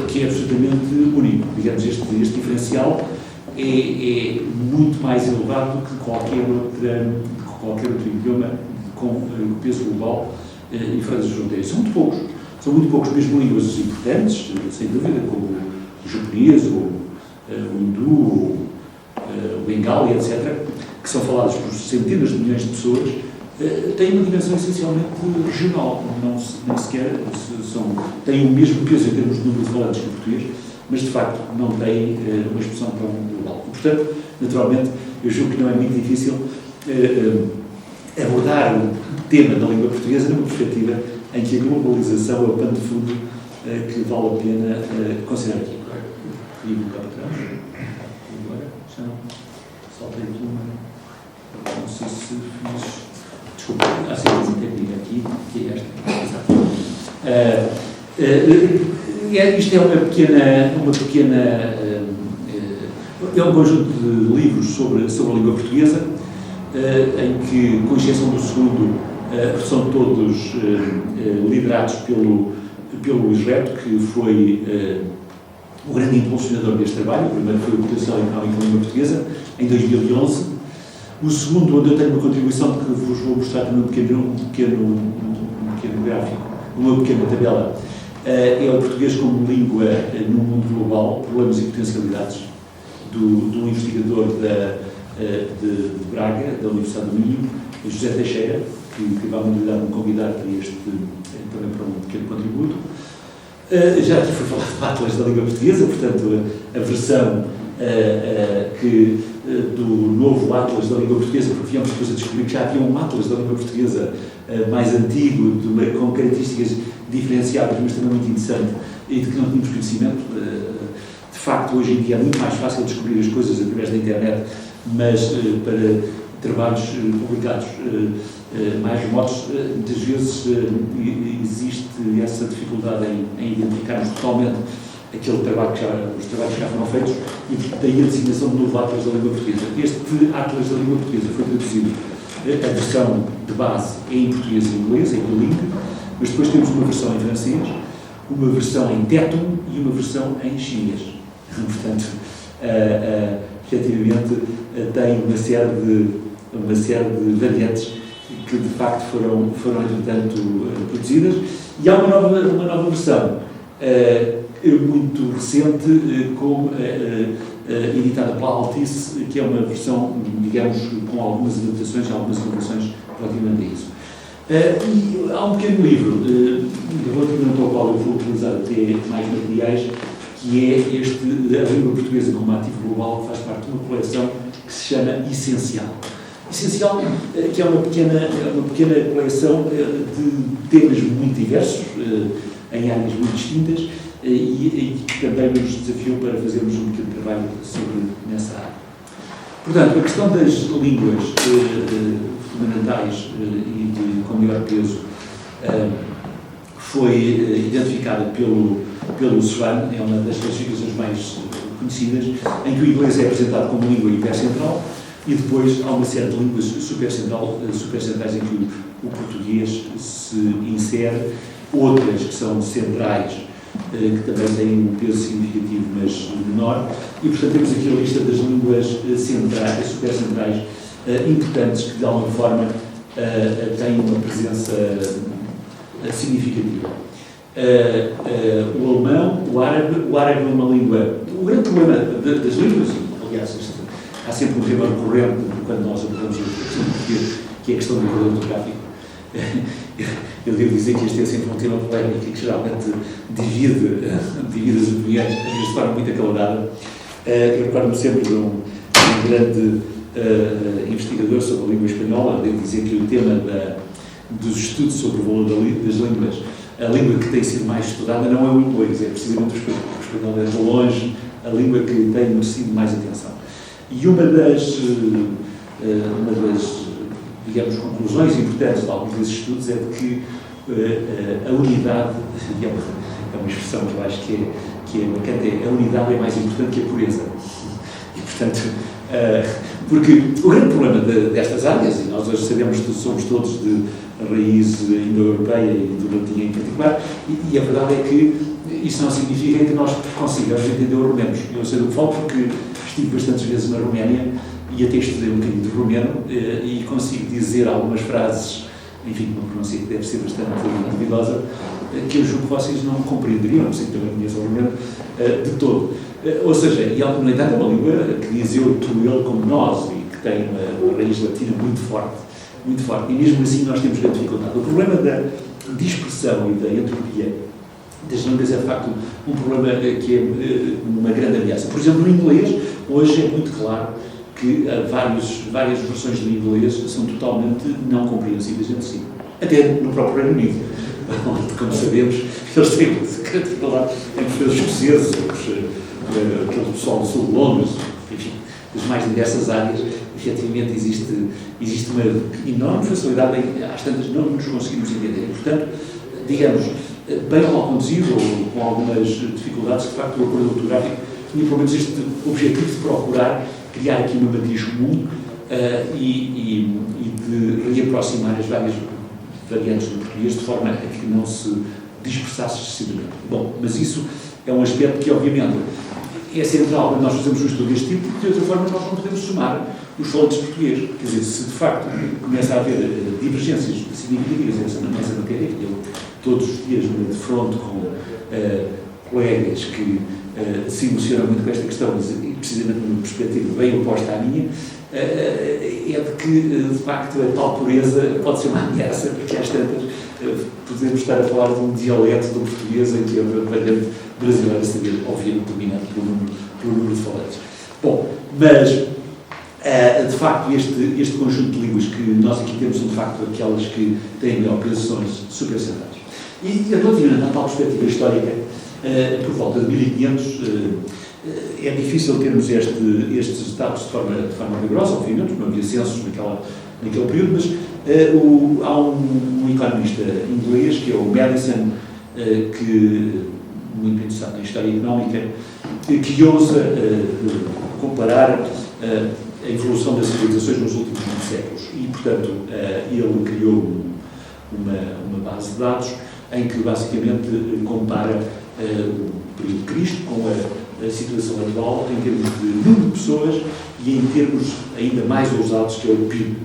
E: que é absolutamente único. Digamos, este diferencial é muito mais elevado que qualquer outro idioma com peso global e fora das fronteiras. São muito poucos mesmo línguas importantes, sem dúvida, como o japonês, ou o hindu, o bengali, etc., que são falados por centenas de milhões de pessoas, têm uma dimensão essencialmente regional, nem sequer têm o mesmo peso em termos de número de falantes que o português, mas de facto não têm uma expressão tão global. E, portanto, naturalmente, eu julgo que não é muito difícil abordar o tema da língua portuguesa numa perspectiva em que a globalização é o pano de fundo que vale a pena considerar aqui. E vou cá para trás. E agora, já não. Saltei aqui uma. Não sei se fiz. Desculpa, há certeza técnica aqui, que é esta. Isto é uma pequena. É um conjunto de livros sobre a língua portuguesa, em que, com exceção do segundo, são todos liderados pelo Luís Reto, que foi o grande impulsionador deste trabalho. O primeiro foi o Potencial Económico da Língua Portuguesa, em 2011. O segundo, onde eu tenho uma contribuição que vos vou mostrar num pequeno gráfico, uma pequena tabela, é o português como língua no mundo global, problemas e potencialidades, do investigador de Braga, da Universidade do Minho, José Teixeira, que vai-me dar um convidado também para um pequeno contributo. Já aqui foi falado do Atlas da Língua Portuguesa, portanto, a versão do novo Atlas da Língua Portuguesa, porque viemos depois a descobrir que já havia um Atlas da Língua Portuguesa mais antigo, com características diferenciadas, mas também muito interessante, e de que não tínhamos conhecimento. De facto, hoje em dia é muito mais fácil descobrir as coisas através da internet, mas para trabalhos publicados mais remotos, muitas vezes existe essa dificuldade em identificarmos totalmente os trabalhos que já foram feitos, e daí a designação do novo Atlas da Língua Portuguesa. Este Atlas da Língua Portuguesa foi traduzido, a versão de base é em português e inglês, em bilingue, mas depois temos uma versão em francês, uma versão em tétum e uma versão em chinês. Portanto, efetivamente, tem uma série de variantes que, de facto, foram entretanto, produzidas. E há uma nova versão, muito recente, editada pela Altice, que é uma versão, digamos, com algumas adaptações, algumas inovações relativamente a isso. E há um pequeno livro, relativamente ao qual eu vou utilizar até mais materiais, que é a língua portuguesa como ativo global, que faz parte de uma coleção que se chama Essencial. Essencial, que é uma pequena coleção de temas muito diversos, em áreas muito distintas e que também nos desafiou para fazermos um pequeno trabalho nessa área. Portanto, a questão das línguas fundamentais e com maior peso foi identificada pelo SWAN, é uma das classificações mais conhecidas, em que o inglês é apresentado como língua hipercentral e depois há uma série de línguas supercentrais em que o português se insere, outras que são centrais, que também têm um peso significativo, mas menor, e portanto temos aqui a lista das línguas centrais, supercentrais, importantes, que de alguma forma têm uma presença significativa. O alemão, o árabe é uma língua. O grande problema das línguas, aliás, há sempre um tema recorrente quando nós abordamos a questão do português, que é a questão do corredor ortográfico. Eu devo dizer que este é sempre um tema polémico e que geralmente divide as opiniões, às vezes de forma muito acalorada. Eu recordo-me sempre de um grande investigador sobre a língua espanhola. Devo dizer que o tema dos estudos sobre o valor das línguas, a língua que tem sido mais estudada não é o inglês, é precisamente o espanhol. É de longe a língua que tem merecido mais atenção. E uma das digamos, conclusões importantes de alguns desses estudos é de que a unidade, é uma expressão que eu acho que é bacana, a unidade é mais importante que a pureza. E, portanto, porque o grande problema destas áreas, e nós hoje sabemos que somos todos de raiz indo-europeia e do latim em particular, e a verdade é que isso não significa que nós consigamos entender o romeno. Eu sei do que falo porque estive bastantes vezes na Roménia e até estudei um bocadinho de romeno e consigo dizer algumas frases, enfim, uma pronúncia que deve ser bastante duvidosa, que eu julgo que vocês não compreenderiam, não sei que também conheçam o romeno, de todo. Ou seja, e no entanto é uma língua que diz eu, tu, ele como nós, e que tem uma raiz latina muito forte, e mesmo assim nós temos grande dificuldade. O problema da dispersão e da entropia das línguas é de facto um problema que é uma grande ameaça. Por exemplo, no inglês, hoje é muito claro que várias versões do inglês são totalmente não compreensíveis entre si. Até no próprio Reino Unido, onde, como sabemos, eles têm grande dificuldade em perceber os escoceses, aquele pessoal do sul de Londres, enfim, das mais diversas áreas, efetivamente existe uma enorme facilidade em, às tantas, não nos conseguimos entender. E, portanto, digamos, bem ou mal conduzido, ou com algumas dificuldades, de facto, o acordo ortográfico tinha pelo menos este objetivo de procurar criar aqui uma matriz comum e de reaproximar as várias variantes do português de forma a que não se dispersasse excessivamente. Bom, mas isso é um aspecto que, obviamente, é central quando nós fazemos um estudo deste tipo, porque de outra forma nós não podemos somar os falantes portugueses. Quer dizer, se de facto começa a haver divergências significativas nessa matéria, que eu todos os dias me defronto com colegas que se emocionam muito com esta questão, e precisamente numa perspectiva bem oposta à minha, é de que, de facto, a tal pureza pode ser uma ameaça, porque às tantas podemos estar a falar de um dialeto do português em que a variante brasileira seria, obviamente, dominante pelo número de falantes. Bom, mas, de facto, este conjunto de línguas que nós aqui temos são, de facto, aquelas que têm operações supercentais. E, relativamente à tal perspectiva histórica, por volta de 1500, é difícil termos estes dados de forma rigorosa, obviamente, não havia censos naquele período, mas há um economista inglês, que é o Madison, que, muito interessado na história económica, que ousa comparar a evolução das civilizações nos últimos 20 séculos. E, portanto, ele criou uma base de dados em que, basicamente, compara o período de Cristo com a situação atual em termos de número de pessoas e em termos ainda mais ousados, que é o PIB.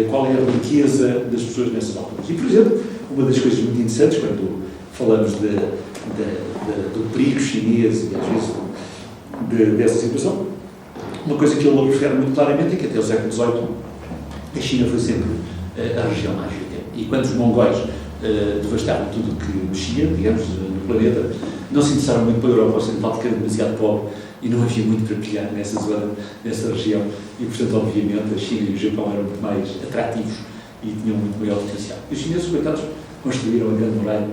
E: Qual é a riqueza das pessoas nessas alturas? E, por exemplo, uma das coisas muito interessantes, quando falamos do perigo chinês e, às vezes, dessa situação, uma coisa que ele refere muito claramente é que até o século XVIII a China foi sempre a região mais rica. E quando os mongóis devastaram tudo o que mexia, digamos, no planeta, não se interessaram muito pela Europa Ocidental, porque era demasiado pobre e não havia muito para pilhar nessa zona, nessa região. E, portanto, obviamente, a China e o Japão eram muito mais atrativos e tinham muito maior potencial. E os chineses, coitados, construíram a grande muralha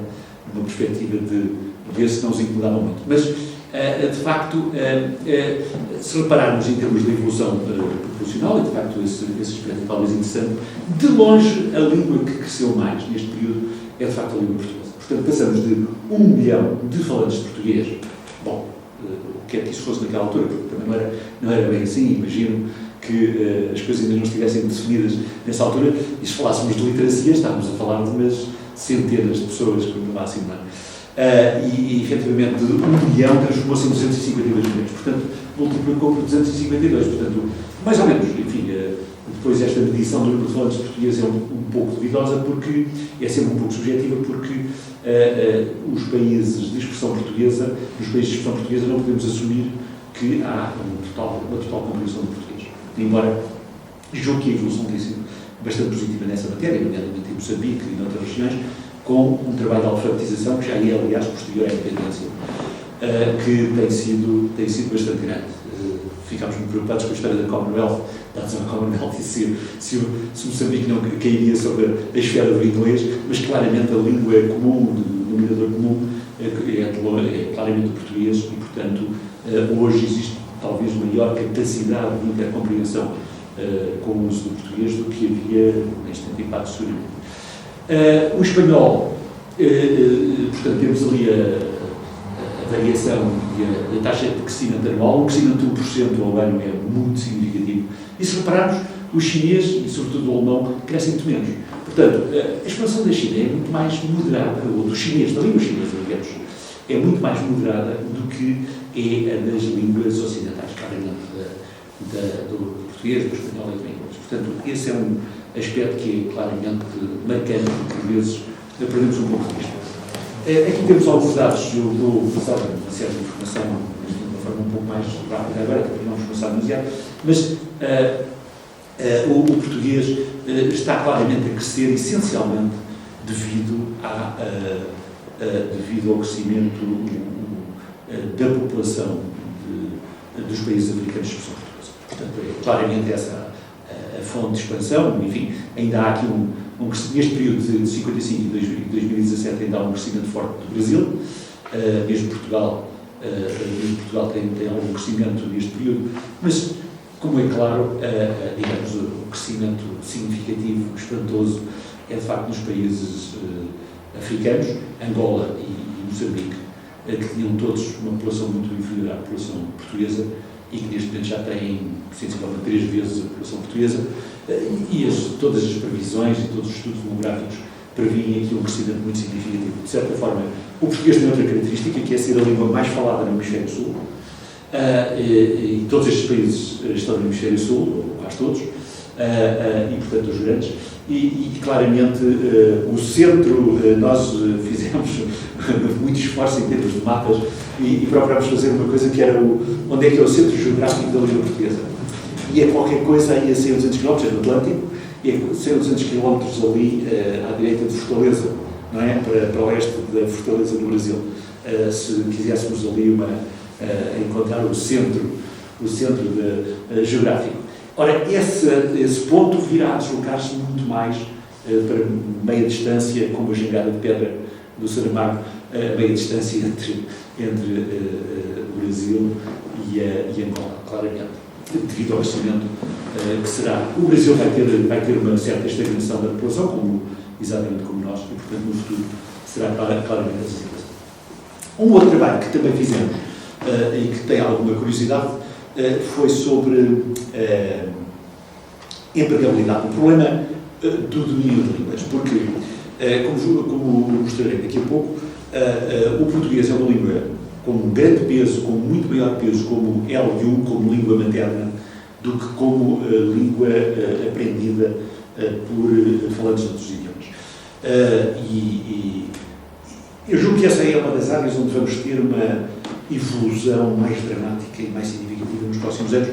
E: uma perspectiva de ver se não os incomodava muito. Mas, de facto, se repararmos em termos de evolução proporcional, e de facto esse aspecto talvez interessante, de longe a língua que cresceu mais neste período é de facto a língua portuguesa. Portanto, passamos de 1 milhão de falantes de português. Bom, o que é que isso fosse naquela altura? Porque também não era bem assim. Imagino que as coisas ainda não estivessem definidas nessa altura, e se falássemos de literacia, estávamos a falar de umas centenas de pessoas, como no máximo, não é? E efetivamente, de 1 milhão transformou-se em 252 milhões. Portanto, multiplicou por 252. Portanto, mais ou menos, enfim, depois esta medição do número de falantes portugueses é um pouco duvidosa, porque é sempre um pouco subjetiva, porque os países de expressão portuguesa, nos países de expressão portuguesa, não podemos assumir que há uma total compreensão do português. Embora julgo que a evolução tem sido bastante positiva nessa matéria, nomeadamente em Moçambique e em outras regiões, com um trabalho de alfabetização que já é, aliás, posterior à independência, que tem sido bastante grande. Ficámos muito preocupados com a história da Commonwealth, da adesão à Commonwealth, e se Moçambique não cairia sobre a esfera do inglês, mas claramente a língua comum, o denominador comum, é claramente o português, e, portanto, hoje existe talvez maior capacidade de intercompreensão com o uso do português do que havia neste antepado seguramente. O espanhol, portanto, temos ali a variação e a taxa de crescimento anual. O crescimento de 1% ao ano é muito significativo. E se repararmos, o chinês e, sobretudo, o alemão, crescem muito menos. Portanto, a expansão da China é muito mais moderada, ou do chinês, da língua chinesa, digamos, é muito mais moderada do que é a das línguas ocidentais, claramente, do português, do espanhol e do inglês. Portanto, esse é um aspecto que é claramente marcante, porque, por vezes, perdemos um pouco de vista. Aqui temos alguns dados, eu vou passar uma certa informação de uma forma um pouco mais rápida agora, para não nos passar demasiado, mas o português está claramente a crescer, essencialmente, devido ao crescimento da população dos países africanos de expressão portuguesa. Portanto, é claramente essa a fonte de expansão. Enfim, ainda há aqui neste período de 55 e 2017 ainda há um crescimento forte do Brasil, mesmo Portugal tem algum crescimento neste período, mas, como é claro, digamos, o crescimento significativo, espantoso, é de facto nos países africanos, Angola e Moçambique, que tinham todos uma população muito inferior à população portuguesa e que neste momento já têm, sensivelmente, 3 vezes a população portuguesa, e todas as previsões e todos os estudos demográficos prevêem aqui um crescimento muito significativo. De certa forma, o português tem outra característica, que é ser a língua mais falada no Hemisfério Sul, e todos estes países estão no Hemisfério Sul, ou quase todos, e, portanto, os grandes, e claramente o centro, nós fizemos muito esforço em termos de mapas e procurámos fazer uma coisa que era onde é que é o centro geográfico da língua portuguesa. E é qualquer coisa aí a 100 ou 200 km, é no Atlântico, e é 100 ou 200 km ali à direita de Fortaleza, não é? Para o oeste da Fortaleza no Brasil. Se quiséssemos ali encontrar o centro geográfico. Ora, esse ponto virá a deslocar-se muito mais para meia distância, como a jangada de pedra do Saramago, meia distância entre o Brasil e Angola, claramente, devido ao crescimento que será. O Brasil vai ter uma certa estagnação da população, exatamente como nós, e, portanto, no futuro será claramente essa situação. Um outro trabalho que também fizemos, e que tem alguma curiosidade, foi sobre empregabilidade, o problema do domínio de línguas, porque, como mostrarei daqui a pouco, o português é uma língua com um grande peso, com muito maior peso como L1, como língua materna, do que como língua aprendida por falantes de outros idiomas. E eu julgo que essa é uma das áreas onde vamos ter uma evolução mais dramática e mais significativa nos próximos anos,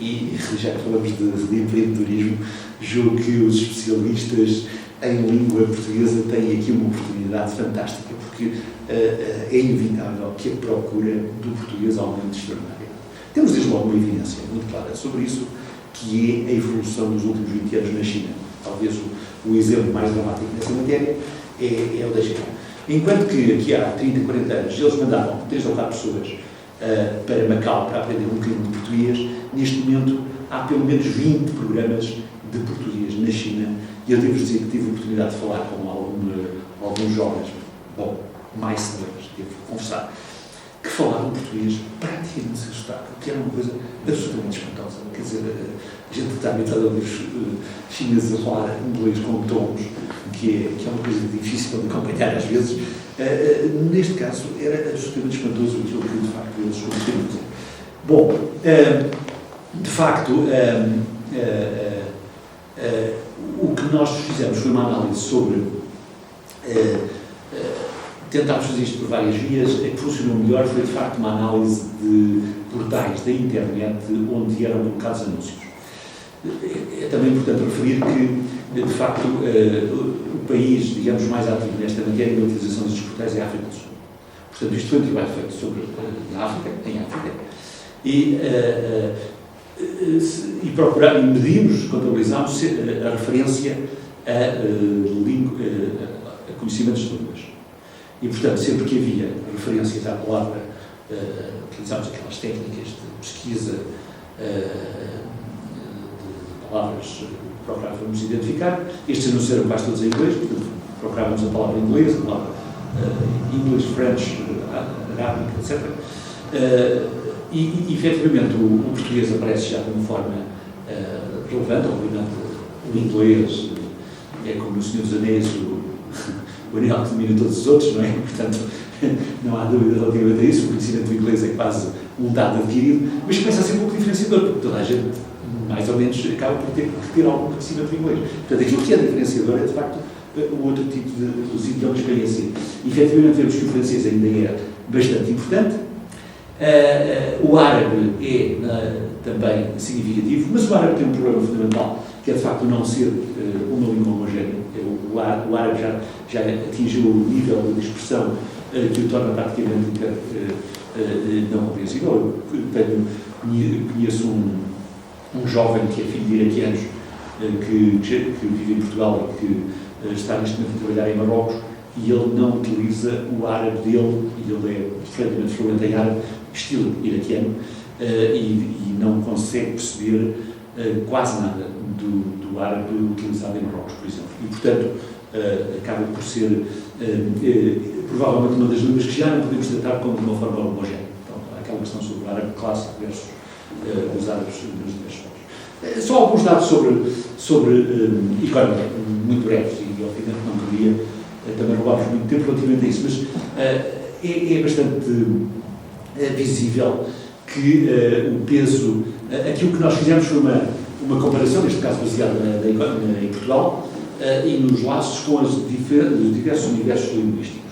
E: e já que falamos de empreendedorismo, julgo que os especialistas em língua portuguesa têm aqui uma oportunidade fantástica, porque é inevitável que a procura do português aumente extraordinariamente. Temos desde logo uma evidência muito clara sobre isso, que é a evolução dos últimos 20 anos na China. Talvez o exemplo mais dramático nessa matéria é o da China. Enquanto que aqui há 30, 40 anos eles mandavam 3 ou 4 pessoas para Macau para aprender um bocadinho de português, neste momento há pelo menos 20 programas de português na China, e eu devo dizer que tive a oportunidade de falar com alguns jovens, bom, mais senhores, devo confessar, que falavam português praticamente sem sotaque, o que era uma coisa absolutamente espantosa. Quer dizer, a gente está habituado a ouvir os chineses a falar inglês com tons, que é uma coisa difícil de acompanhar às vezes. Neste caso, era absolutamente espantoso aquilo que, de facto, eles conseguiram dizer. Bom, de facto, o que nós fizemos foi uma análise sobre... tentámos fazer isto por várias vias. A que funcionou melhor foi, de facto, uma análise de portais da internet onde eram colocados anúncios. É também importante referir que, de facto, o país, digamos, mais ativo nesta matéria de utilização destes portais é a África do Sul. Portanto, isto foi um trabalho feito sobre a África, em África, e procurar, e medimos, contabilizámos a referência a conhecimentos de línguas. E, portanto, sempre que havia referências à palavra, utilizámos aquelas técnicas de pesquisa de palavras que procurávamos identificar. Estes anúncios eram quase todos em inglês, portanto, procurávamos a palavra inglesa, a palavra English, French, Arabic, etc. E efetivamente, o português aparece já de uma forma relevante. Obviamente, o inglês é como o Senhor dos Anéis, o anel que domina todos os outros, não é? Portanto, não há dúvida relativamente a isso. O conhecimento do inglês é quase um dado adquirido, mas começa a ser um pouco diferenciador, porque toda a gente, mais ou menos, acaba por ter que ter algum conhecimento do inglês. Portanto, aquilo que é diferenciador é, de facto, o outro tipo dos idiomas que vem a ser. E, efetivamente, vemos que o francês ainda é bastante importante. O árabe é também significativo, mas o árabe tem um problema fundamental, que é, de facto, não ser uma língua homogénea. O árabe já atingiu o nível de expressão que o torna praticamente não compreensível. Eu conheço um jovem que é filho de iraquianos que vive em Portugal e que está neste momento a trabalhar em Marrocos, e ele não utiliza o árabe dele, e ele é perfeitamente fluente em árabe, estilo iraquiano, e não consegue perceber quase nada do árabe utilizado em Marrocos, por exemplo. E, portanto, acaba por ser provavelmente uma das línguas que já não podemos tratar como de uma forma homogénea. Então, há aquela questão sobre o árabe clássico versus os árabes nos diversos povos. Só alguns dados sobre economia, muito breves, e obviamente não queria também roubar-vos muito tempo relativamente a isso, mas é bastante visível que o peso... Aquilo que nós fizemos foi uma comparação, neste caso baseada em Portugal, e nos laços com os diversos universos linguísticos.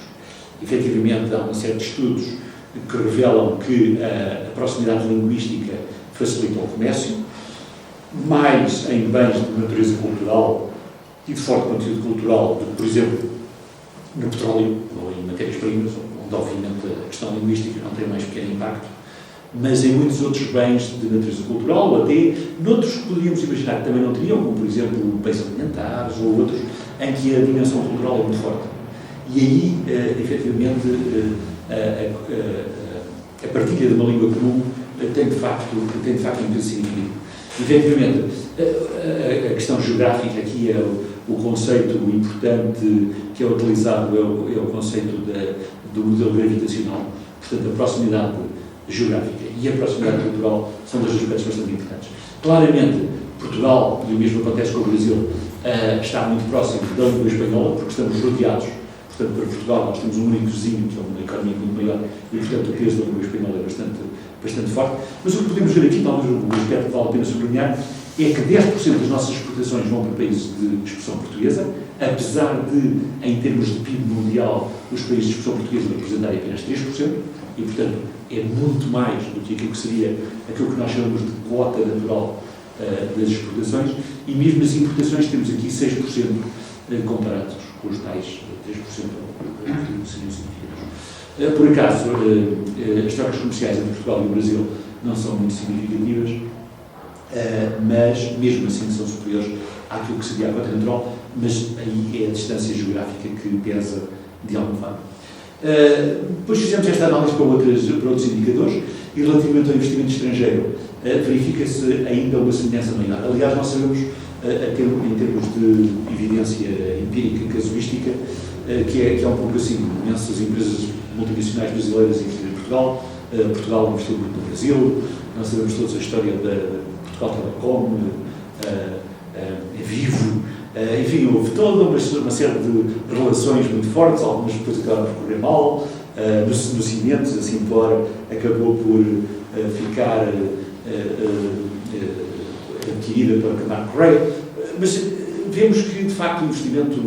E: Efetivamente, há uma série de estudos que revelam que a proximidade linguística facilita o comércio, mais em bens de natureza cultural e de forte conteúdo cultural do que, por exemplo, no petróleo ou em matérias-primas, onde, obviamente, a questão linguística não tem mais pequeno impacto, mas em muitos outros bens de natureza cultural, ou até noutros que poderíamos imaginar que também não teriam, como, por exemplo, bens alimentares ou outros, em que a dimensão cultural é muito forte. E aí, efetivamente, a partilha de uma língua comum tem de facto um peso significativo. Efetivamente, a questão geográfica aqui é o conceito importante que é utilizado, é o conceito do modelo gravitacional. Portanto, a proximidade geográfica e a proximidade cultural são dois aspectos bastante importantes. Claramente, Portugal, e o mesmo acontece com o Brasil, está muito próximo da língua espanhola, porque estamos rodeados. Portanto, para Portugal, nós temos um único vizinho, que é uma economia muito maior, e, portanto, o peso da língua espanhola é bastante forte. Mas o que podemos ver aqui, talvez o aspecto que vale a pena sublinhar, é que 10% das nossas exportações vão para países de expressão portuguesa, apesar de, em termos de PIB mundial, os países de expressão portuguesa representarem apenas 3%, e, portanto, é muito mais do que aquilo que seria aquilo que nós chamamos de quota natural das exportações, e mesmo as importações temos aqui 6% comparados com os tais 3% que seriam significativos. Por acaso, as trocas comerciais entre Portugal e o Brasil não são muito significativas, mas mesmo assim são superiores àquilo que seria a cota natural, mas aí é a distância geográfica que pesa de alguma forma. Depois fizemos esta análise para outros indicadores e relativamente ao investimento estrangeiro verifica-se ainda uma semelhança maior. Aliás, nós sabemos, em termos de evidência empírica, casuística, que é um pouco assim. Imensas empresas multinacionais brasileiras investem em Portugal, Portugal investiu muito no Brasil, nós sabemos todos a história da Portugal Telecom, Vivo, enfim, houve toda uma série de relações muito fortes, algumas depois acabaram por correr mal, nos cimentos, assim fora, acabou por ficar adquirida pela Camargo Correia, mas vemos que, de facto, o investimento,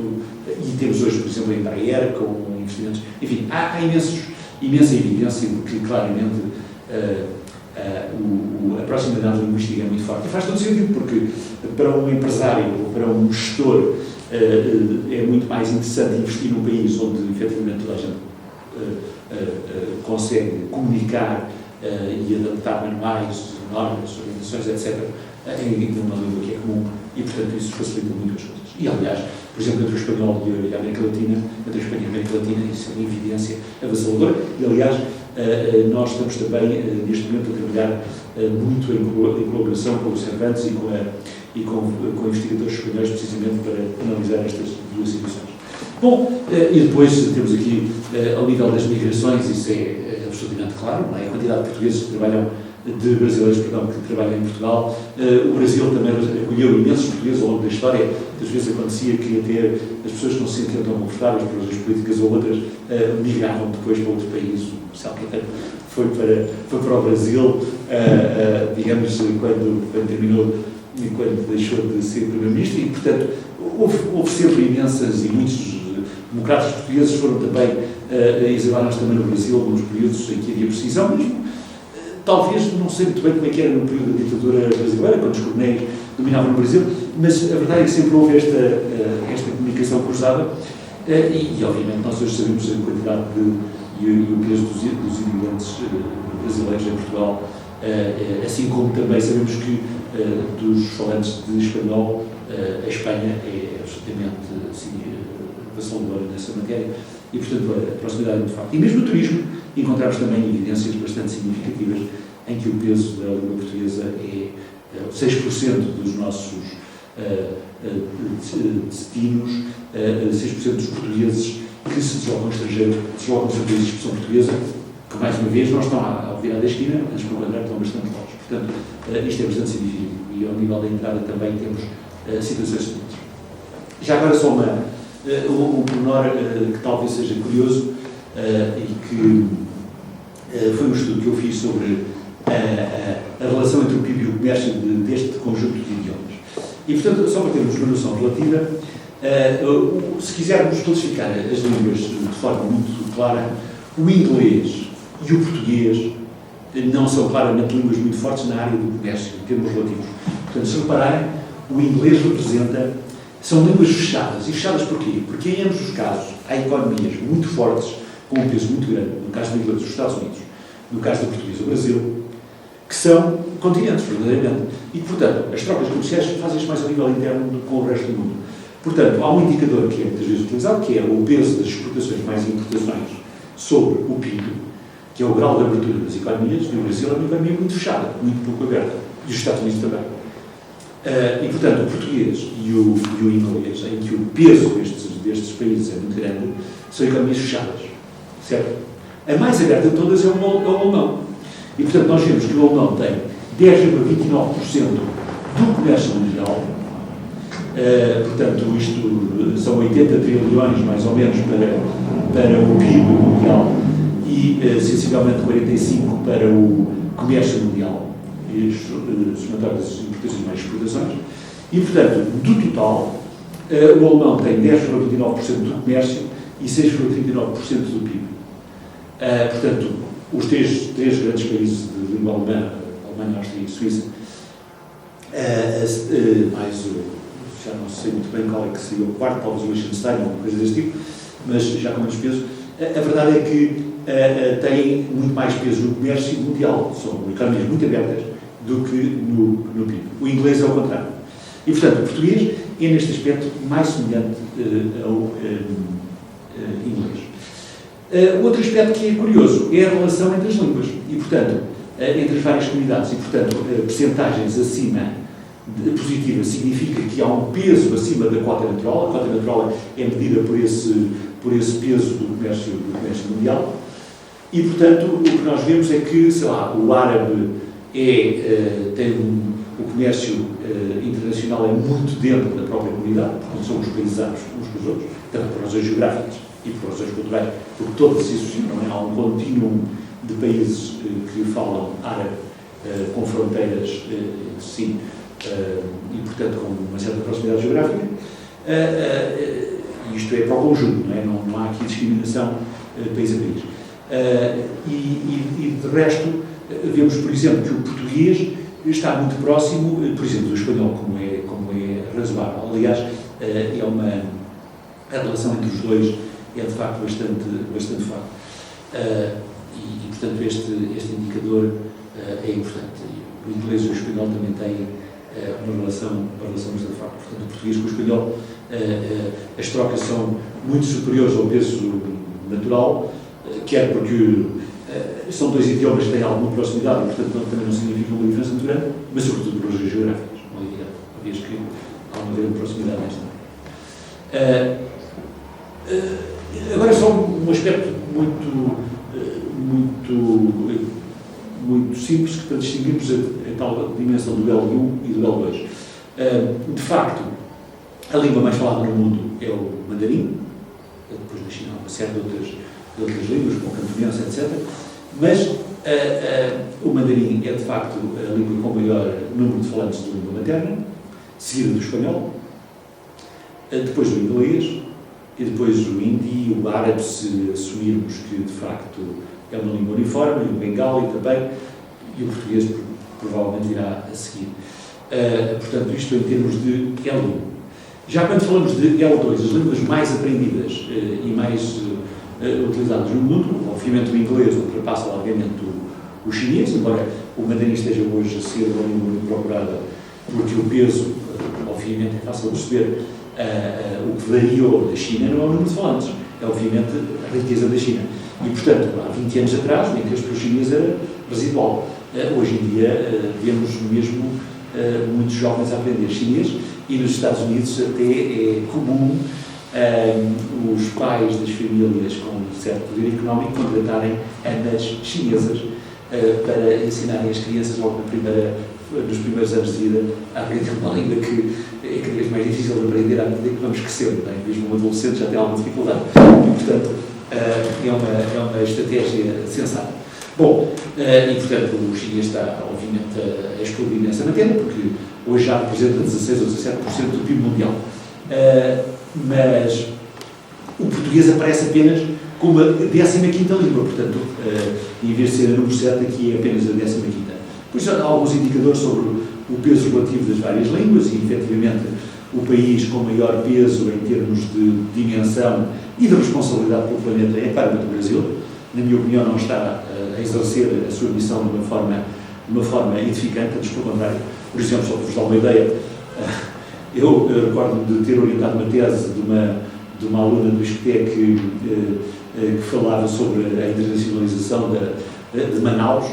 E: e temos hoje, por exemplo, a Embraer, com investimentos, enfim, há imensa evidência de que, claramente, a proximidade linguística é muito forte. E faz todo sentido, porque para um empresário ou para um gestor é muito mais interessante investir num país onde, efetivamente, toda a gente consegue comunicar e adaptar manuais, normas, organizações, etc., em uma língua que é comum, e, portanto, isso facilita muito as coisas. E, aliás, por exemplo, entre o espanhol e a América Latina, entre a Espanha e a América Latina, isso é uma evidência avassaladora, e, aliás, nós estamos também, neste momento, a trabalhar muito em colaboração com os Cervantes e com investigadores espanhóis, precisamente para analisar estas duas situações. Bom, e depois temos aqui, ao nível das migrações, isso é absolutamente claro, não é? A quantidade de portugueses que trabalham, de brasileiros, perdão, que trabalham em Portugal. O Brasil também acolheu imensos portugueses ao longo da história. Às vezes acontecia que até as pessoas que não se sentiam tão confortáveis por razões políticas ou outras migravam depois para outro país. O Salvador foi para o Brasil, digamos, quando terminou e quando deixou de ser primeiro-ministro, e, portanto, houve sempre imensas e muitos democratas portugueses foram também, exiliaram-se também no Brasil, alguns períodos em que havia precisão mesmo. Talvez, não sei muito bem como é que era no período da ditadura brasileira, quando os coronéis dominavam no Brasil, mas a verdade é que sempre houve esta comunicação cruzada e, obviamente, nós hoje sabemos a quantidade e o peso dos imigrantes brasileiros em Portugal, assim como também sabemos que dos falantes de espanhol, a Espanha é absolutamente assim, avassaladora nessa matéria e, portanto, a proximidade é muito forte. E mesmo no turismo, encontramos também evidências bastante significativas em que o peso da língua portuguesa é 6% dos nossos destinos, 6% dos portugueses que se deslocam ao estrangeiro, deslocam-se a países de expressão portuguesa, que mais uma vez não estão ao virar da esquina, mas pelo contrário estão bastante longe. Portanto, isto é bastante significativo e ao nível da entrada também temos situações semelhantes. Já agora só um pormenor que talvez seja curioso e que foi um estudo que eu fiz sobre a relação entre o PIB e o comércio deste conjunto de idiomas. E, portanto, só para termos uma noção relativa, se quisermos classificar as línguas de forma muito clara, o inglês e o português não são claramente línguas muito fortes na área do comércio, em termos relativos. Portanto, se repararem, o inglês são línguas fechadas. E fechadas porquê? Porque em ambos os casos há economias muito fortes, com um peso muito grande, no caso do inglês, os Estados Unidos, no caso do português, o Brasil, que são continentes, verdadeiramente. E, portanto, as trocas comerciais fazem-se mais a nível interno do que com o resto do mundo. Portanto, há um indicador que é muitas vezes utilizado, que é o peso das exportações mais importações sobre o PIB, que é o grau de abertura das economias, e o Brasil é uma economia muito fechada, muito pouco aberta, e os Estados Unidos também. E, portanto, o português e o inglês, em que o peso destes países é muito grande, são economias fechadas, certo? A mais aberta de todas é o alemão. E, portanto, nós vemos que o alemão tem 10,29% do comércio mundial, portanto, isto são 80 trilhões, mais ou menos, para o PIB mundial e, sensivelmente, 45% para o comércio mundial, e somatório das importações mais exportações. E, portanto, do total, o alemão tem 10,29% do comércio e 6,39% do PIB. Portanto, os três grandes países de língua alemã, Alemanha, Áustria e Suíça, mais já não sei muito bem qual é que seria o quarto, talvez o Liechtenstein, alguma coisa desse tipo, mas já com menos peso. A verdade é que têm muito mais peso no comércio mundial, são economias muito abertas, do que no PIB. O inglês é o contrário. E, portanto, o português é, neste aspecto, mais semelhante ao inglês. Outro aspecto que é curioso é a relação entre as línguas e, portanto, entre as várias comunidades e, portanto, percentagens acima positiva significa que há um peso acima da cota natural. A cota natural é medida por esse peso do comércio mundial e, portanto, o que nós vemos é que, sei lá, o árabe o comércio internacional é muito dentro da própria comunidade, porque não são os países árabes uns com os outros, também por razões geográficas e por razões culturais, porque todas se associam, não é? Há um contínuo de países que falam árabe com fronteiras entre si e, portanto, com uma certa proximidade geográfica. Isto é para o conjunto, não é? Não há aqui discriminação país a país. E de resto, vemos, por exemplo, que o português está muito próximo, por exemplo, do espanhol, como é razoável. Aliás, a relação entre os dois é, de facto, bastante fácil. E, portanto, este indicador é importante. O inglês e o espanhol também têm uma relação bastante fácil. Portanto, o português com o espanhol, as trocas são muito superiores ao peso natural, quer porque são dois idiomas que têm alguma proximidade e, portanto, também não significa uma diferença muito grande, mas sobretudo por razões geográficas, uma vez que há uma grande proximidade nesta. Agora, só um aspecto muito simples para distinguirmos a tal dimensão do L1 e do L2. De facto, a língua mais falada no mundo é o mandarim, depois na China há uma série de outras línguas, como o cantonês, etc. Mas o mandarim é, de facto, a língua com o maior número de falantes de língua materna, seguida do espanhol, depois do inglês, e depois o hindi, o árabe, se assumirmos que, de facto, é uma língua uniforme, e o bengali também, e o português provavelmente irá a seguir. Portanto, isto em termos de L1. Já quando falamos de L2, as línguas mais aprendidas e mais utilizadas no mundo, obviamente o inglês ultrapassa largamente o chinês, embora o mandarim esteja hoje a ser uma língua muito procurada, porque o peso, obviamente, é fácil de perceber. O que variou da China não é o número de falantes, é obviamente a riqueza da China. E, portanto, há 20 anos atrás, o interesse pelo chinês era residual. Hoje em dia, vemos mesmo muitos jovens a aprender chinês e nos Estados Unidos até é comum os pais das famílias com certo poder económico contratarem anas chinesas para ensinarem as crianças logo nos primeiros anos de vida a aprender uma língua que é cada vez mais difícil de aprender à medida que vamos crescendo, não é? Mesmo um adolescente já tem alguma dificuldade e, portanto, é uma estratégia sensata. Bom, e, portanto, o chinês está, obviamente, a explodir nessa matéria, porque hoje já representa 16 ou 17% do PIB mundial. Mas o português aparece apenas como a 15ª língua, portanto, em vez de ser a número 7, aqui é apenas a 15ª. Depois há alguns indicadores sobre o peso relativo das várias línguas e, efetivamente, o país com maior peso em termos de dimensão e de responsabilidade pelo planeta é claramente o Brasil. Na minha opinião, não está a exercer a sua missão de uma forma edificante, antes pelo contrário. Por exemplo, só para vos dar uma ideia, eu recordo-me de ter orientado uma tese de uma aluna do ISCTE que falava sobre a internacionalização de Manaus,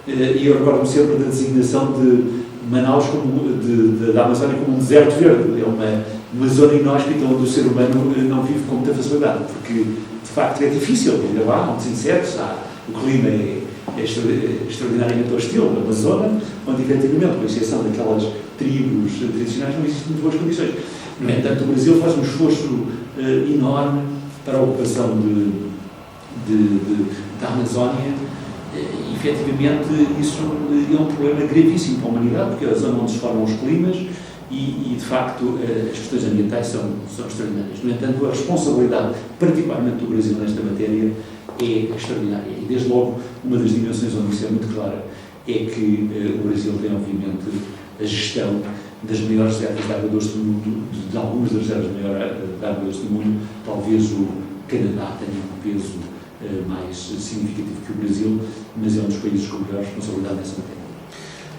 E: e eu recordo-me sempre da designação de Manaus da Amazónia como um deserto verde. É uma zona inóspita onde o ser humano não vive com muita facilidade, porque, de facto, é difícil ir lá, há muitos insetos, o clima é extraordinariamente hostil, na zona onde, efetivamente, com exceção daquelas tribos tradicionais, não existem muito boas condições. No entanto, o Brasil faz um esforço enorme para a ocupação da Amazónia e, efetivamente, isso é um problema gravíssimo para a humanidade, porque é a zona onde se formam os climas e de facto, as questões ambientais são extraordinárias. No entanto, a responsabilidade, particularmente do Brasil nesta matéria, é extraordinária. E, desde logo, uma das dimensões onde isso é muito clara é que o Brasil tem, obviamente, a gestão das maiores reservas de água doce do mundo, de algumas das reservas de água doce do mundo. Talvez o Canadá tenha um peso mais significativo que o Brasil, mas é um dos países com maior responsabilidade nessa matéria.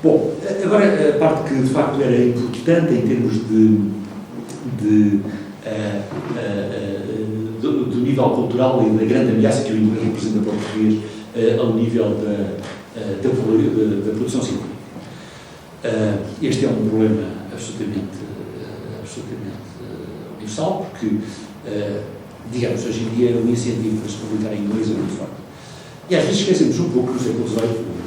E: Bom, agora a parte que de facto era importante em termos do nível cultural e da grande ameaça que o inglês representa para o português ao nível da produção científica. Este é um problema absolutamente universal, porque, digamos, hoje em dia o incentivo para se publicar em inglês é muito forte. E às vezes esquecemos um pouco, no século XVIII,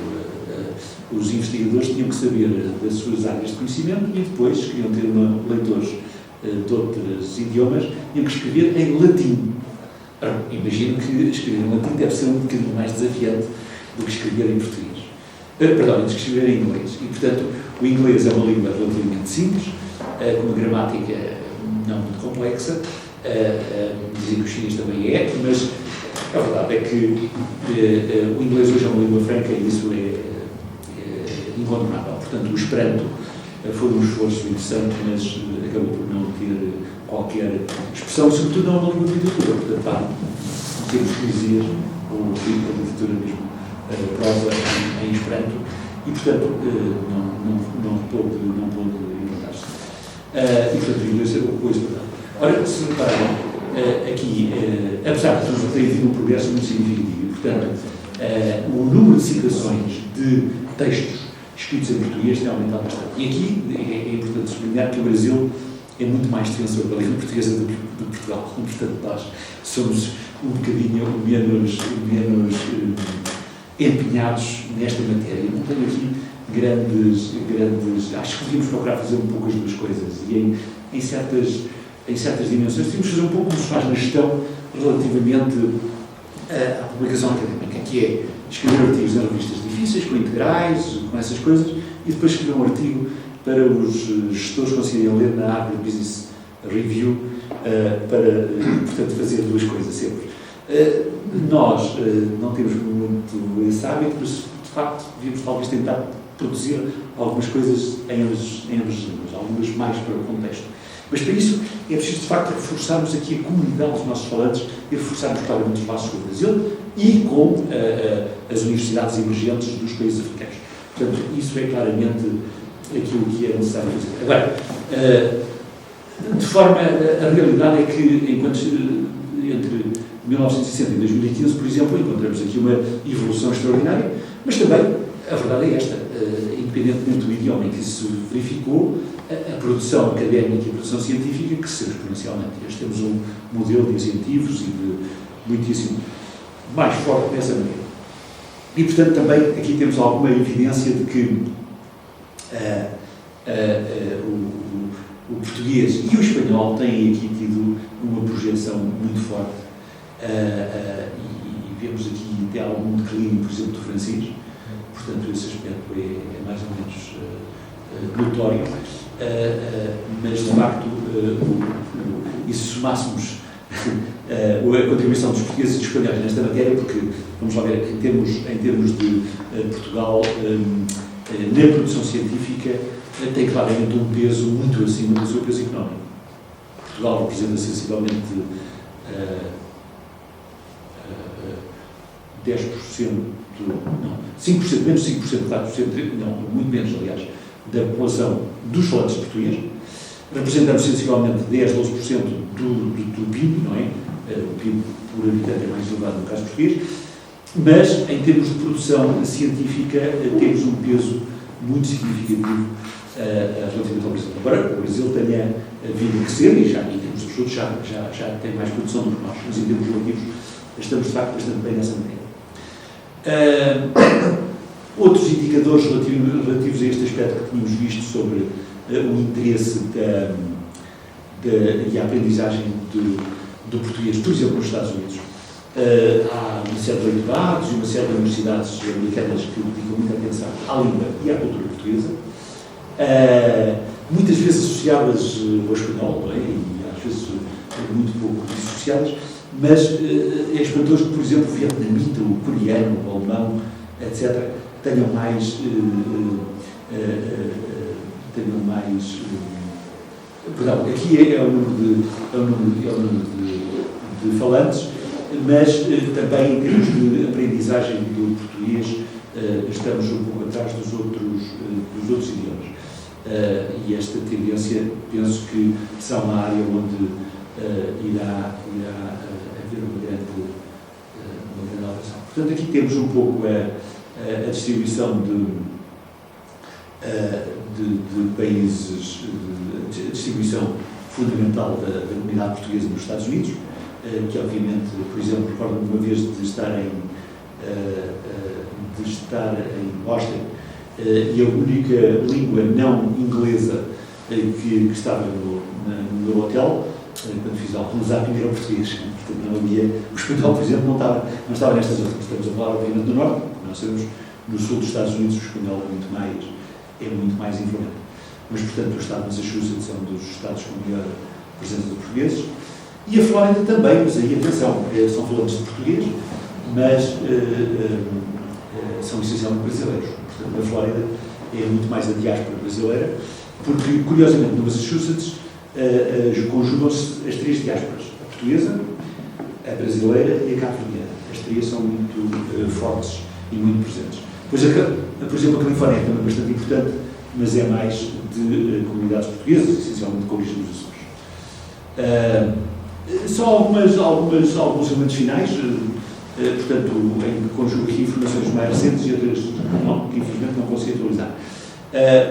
E: os investigadores tinham que saber das suas áreas de conhecimento e depois queriam ter leitores de outros idiomas, tinham que escrever em latim. Ora, imagino que escrever em latim deve ser um bocadinho mais desafiante do que escrever em português. Perdão, de escrever em inglês. E, portanto, o inglês é uma língua relativamente simples, com uma gramática não muito complexa, dizem que o chinês também é, mas a verdade é que o inglês hoje é uma língua franca e isso é incontornável. Portanto, o Esperanto foi um esforço interessante, mas acabou por não ter qualquer expressão, sobretudo não uma língua de literatura. Portanto, temos poesias, ou literatura mesmo, prosa em Esperanto, e, portanto, não pôde inventar-se. E, portanto, o inglês ocupou esse papel. Ora, se repararem, aqui, apesar de tudo, tem havido um progresso muito significativo, e, portanto, o número de citações de textos escritos em português tem aumentado bastante. E aqui é importante sublinhar que o Brasil é muito mais defensor da língua portuguesa do que Portugal. Portanto, nós somos um bocadinho menos empenhados nesta matéria. Não tenho aqui grandes... Acho que devíamos procurar fazer um pouco as duas coisas. E em certas dimensões temos de fazer um pouco como se faz na gestão relativamente à publicação académica, que é escrever artigos em revistas difíceis, com integrais, com essas coisas, e depois escrever um artigo para os gestores conseguirem ler na Harvard Business Review, para, portanto, fazer duas coisas sempre. Nós não temos muito esse hábito, mas, de facto, devíamos talvez tentar produzir algumas coisas em ambas línguas, algumas mais para o contexto. Mas, para isso, é preciso, de facto, reforçarmos aqui a comunidade dos nossos falantes e reforçarmos claramente os laços com o Brasil e com as universidades emergentes dos países africanos. Portanto, isso é claramente aquilo que é necessário fazer. Agora, de forma, a realidade é que, enquanto entre 1960 e 2015, por exemplo, encontramos aqui uma evolução extraordinária, mas também, a verdade é esta, independentemente do idioma em que se verificou, a produção académica e a produção científica cresceu exponencialmente. Nós temos um modelo de incentivos e de muitíssimo mais forte dessa maneira. E, portanto, também aqui temos alguma evidência de que o português e o espanhol têm aqui tido uma projeção muito forte e vemos aqui até algum declínio, por exemplo, do francês. Portanto, esse aspecto é mais ou menos notório, mas, de facto, e se somássemos a contribuição dos portugueses e dos espanhóis nesta matéria, porque, vamos lá ver, em termos de Portugal, na produção científica, tem claramente um peso muito acima do seu peso económico. Portugal representa sensivelmente 10%, não, 5%, menos 5%, 4%, não, muito menos, aliás, da população dos falantes portugueses. Representamos sensivelmente 10, 12% do PIB, não é? O PIB por habitante é mais elevado no caso português, mas em termos de produção científica temos um peso muito significativo relativamente ao Brasil. Embora o Brasil tenha vindo a crescer e já, em termos absolutos, já tem mais produção do que nós, mas em termos relativos estamos de facto bastante bem nessa matéria. Outros indicadores relativos a este aspecto que tínhamos visto sobre o interesse e a aprendizagem do português, por exemplo, nos Estados Unidos. Há uma série de leitorados e uma série de universidades americanas que dedicam muita atenção à língua e à cultura portuguesa, muitas vezes associadas ao espanhol, não é? E às vezes muito pouco dissociadas, mas é espantoso que, por exemplo, o vietnamita, o coreano, o alemão, etc., tenham mais perdão, aqui é o número de falantes, mas também em termos de aprendizagem do português estamos um pouco atrás dos outros idiomas. E esta tendência, penso que será uma área onde irá haver uma grande alteração. Portanto, aqui temos um pouco a distribuição de países, a distribuição fundamental da comunidade portuguesa nos Estados Unidos, que obviamente, por exemplo, recordo-me uma vez de estar em Boston, e a única língua não inglesa que estava no meu hotel, quando fiz algum zapping, era o português. Portanto, não havia, o espanhol, por exemplo, não estava nestas outras. Estamos a falar, obviamente, do norte, porque nós sabemos, no sul dos Estados Unidos, o espanhol é muito mais influente. Mas, portanto, o estado de Massachusetts é um dos estados com maior presença de portugueses. E a Flórida também, mas aí, atenção, são falantes de português, mas são essencialmente brasileiros. Portanto, na Flórida é muito mais a diáspora brasileira, porque, curiosamente, no Massachusetts conjugam-se as três diásporas: a portuguesa, a brasileira e a cabo-verdiana. As três são muito fortes e muito presentes. Pois, por exemplo, a Califórnia é também bastante importante, mas é mais de comunidades portuguesas, essencialmente com origem dos Açores. Só alguns elementos finais, portanto, em que conjugo aqui informações mais recentes e outras que infelizmente não consigo atualizar.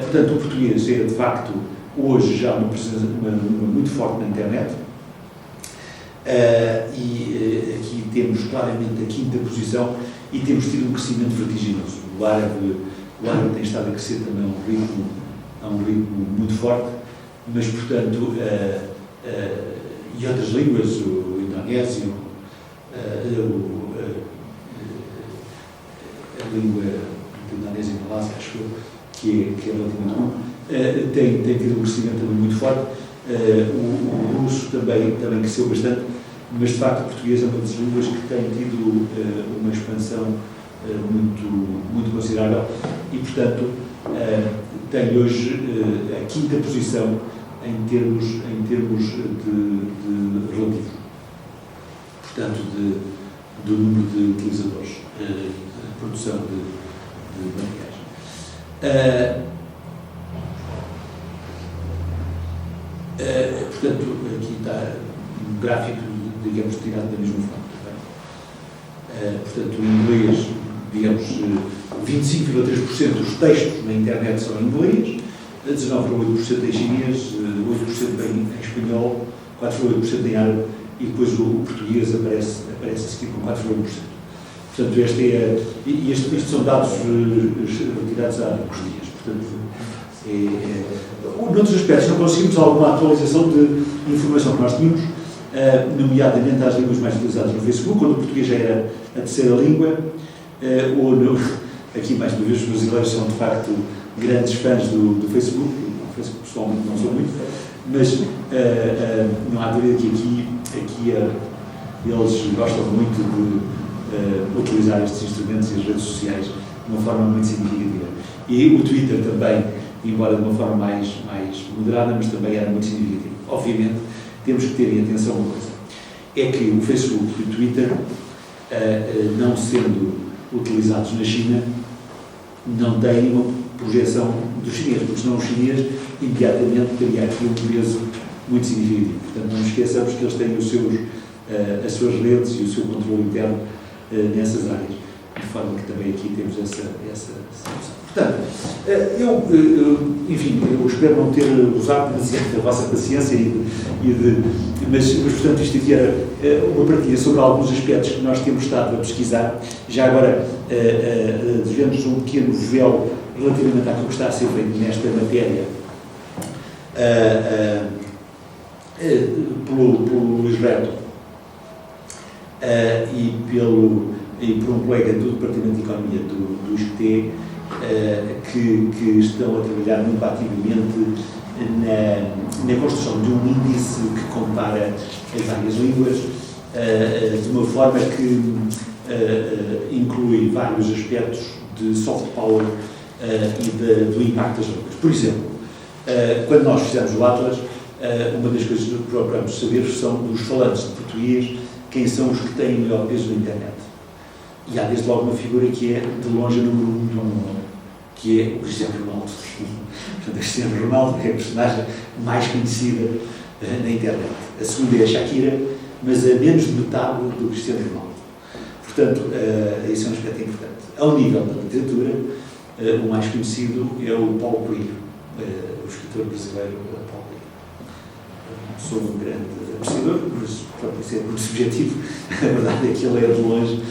E: Portanto, o português é, de facto, hoje já uma presença muito forte na internet, e aqui temos claramente a quinta posição e temos tido um crescimento vertiginoso. O árabe tem estado a crescer também a um ritmo muito forte, mas, portanto, e outras línguas, o indonésio, a língua indonésia e malásia, acho que é relativamente bom, tem tido um crescimento também muito forte. O russo também cresceu bastante, mas, de facto, o português é uma das línguas que tem tido uma expansão muito considerável e, portanto, tem hoje a quinta posição em termos de relativo, portanto, do número de utilizadores, produção de materiais. Portanto, aqui está um gráfico, digamos, tirado da mesma fonte. Portanto, em inglês, digamos, 25,3% dos textos na internet são em inglês, 19,8% em chinês, 8% em espanhol, 4,8% em árabe, e depois o português aparece a seguir com 4,8%. Portanto, estes são dados retirados há poucos dias. Portanto, noutros aspectos, não conseguimos alguma atualização de informação que nós tínhamos, nomeadamente às línguas mais utilizadas no Facebook, onde o português já era a terceira língua, aqui, mais uma vez, os brasileiros são, de facto, grandes fãs do Facebook. O Facebook, pessoalmente, não sou muito, mas não há dúvida que aqui eles gostam muito de utilizar estes instrumentos e as redes sociais de uma forma muito significativa. E o Twitter também, embora de uma forma mais moderada, mas também era muito significativo. Obviamente, temos que ter em atenção uma coisa, é que o Facebook e o Twitter, não sendo utilizados na China, não têm uma projeção dos chineses, porque senão os chineses imediatamente teria aqui um peso muito significativo. Portanto, não nos esqueçamos que eles têm as suas redes e o seu controle interno nessas áreas, de forma que também aqui temos essa situação. Portanto, eu espero não ter usado demasiado da vossa paciência, mas, portanto, isto aqui era uma partilha sobre alguns aspectos que nós temos estado a pesquisar. Já agora, devemos um pequeno véu relativamente àquilo que está a ser feito nesta matéria pelo Luís Reto e por um colega do Departamento de Economia do ISCTE, que estão a trabalhar muito ativamente na construção de um índice que compara as várias línguas de uma forma que inclui vários aspectos de soft power e do impacto das línguas. Por exemplo, quando nós fizemos o Atlas, uma das coisas que procuramos saber são dos falantes de português, quem são os que têm o melhor peso na internet. E há desde logo uma figura que é de longe a número 1 do mundo, que é o Cristiano Ronaldo. Portanto, o Cristiano Ronaldo é a personagem mais conhecida na internet. A segunda é a Shakira, mas a menos de metade do Cristiano Ronaldo. Portanto, isso é um aspecto importante. Ao nível da literatura, o mais conhecido é o Paulo Coelho, o escritor brasileiro Paulo Coelho. Sou um grande apreciador, mas isso é muito subjetivo. A verdade é que ele é de longe,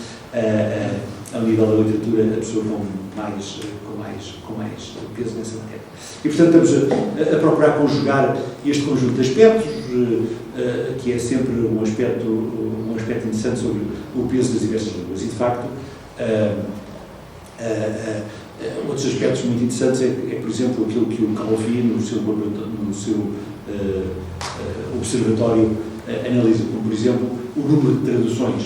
E: ao nível da literatura, a pessoa com mais peso nessa matéria. E, portanto, estamos a procurar conjugar este conjunto de aspectos, que é sempre um aspecto interessante sobre o peso das diversas línguas. E, de facto, outros aspectos muito interessantes é, por exemplo, aquilo que o Calvi, no seu observatório, analisa, como, por exemplo, o número de traduções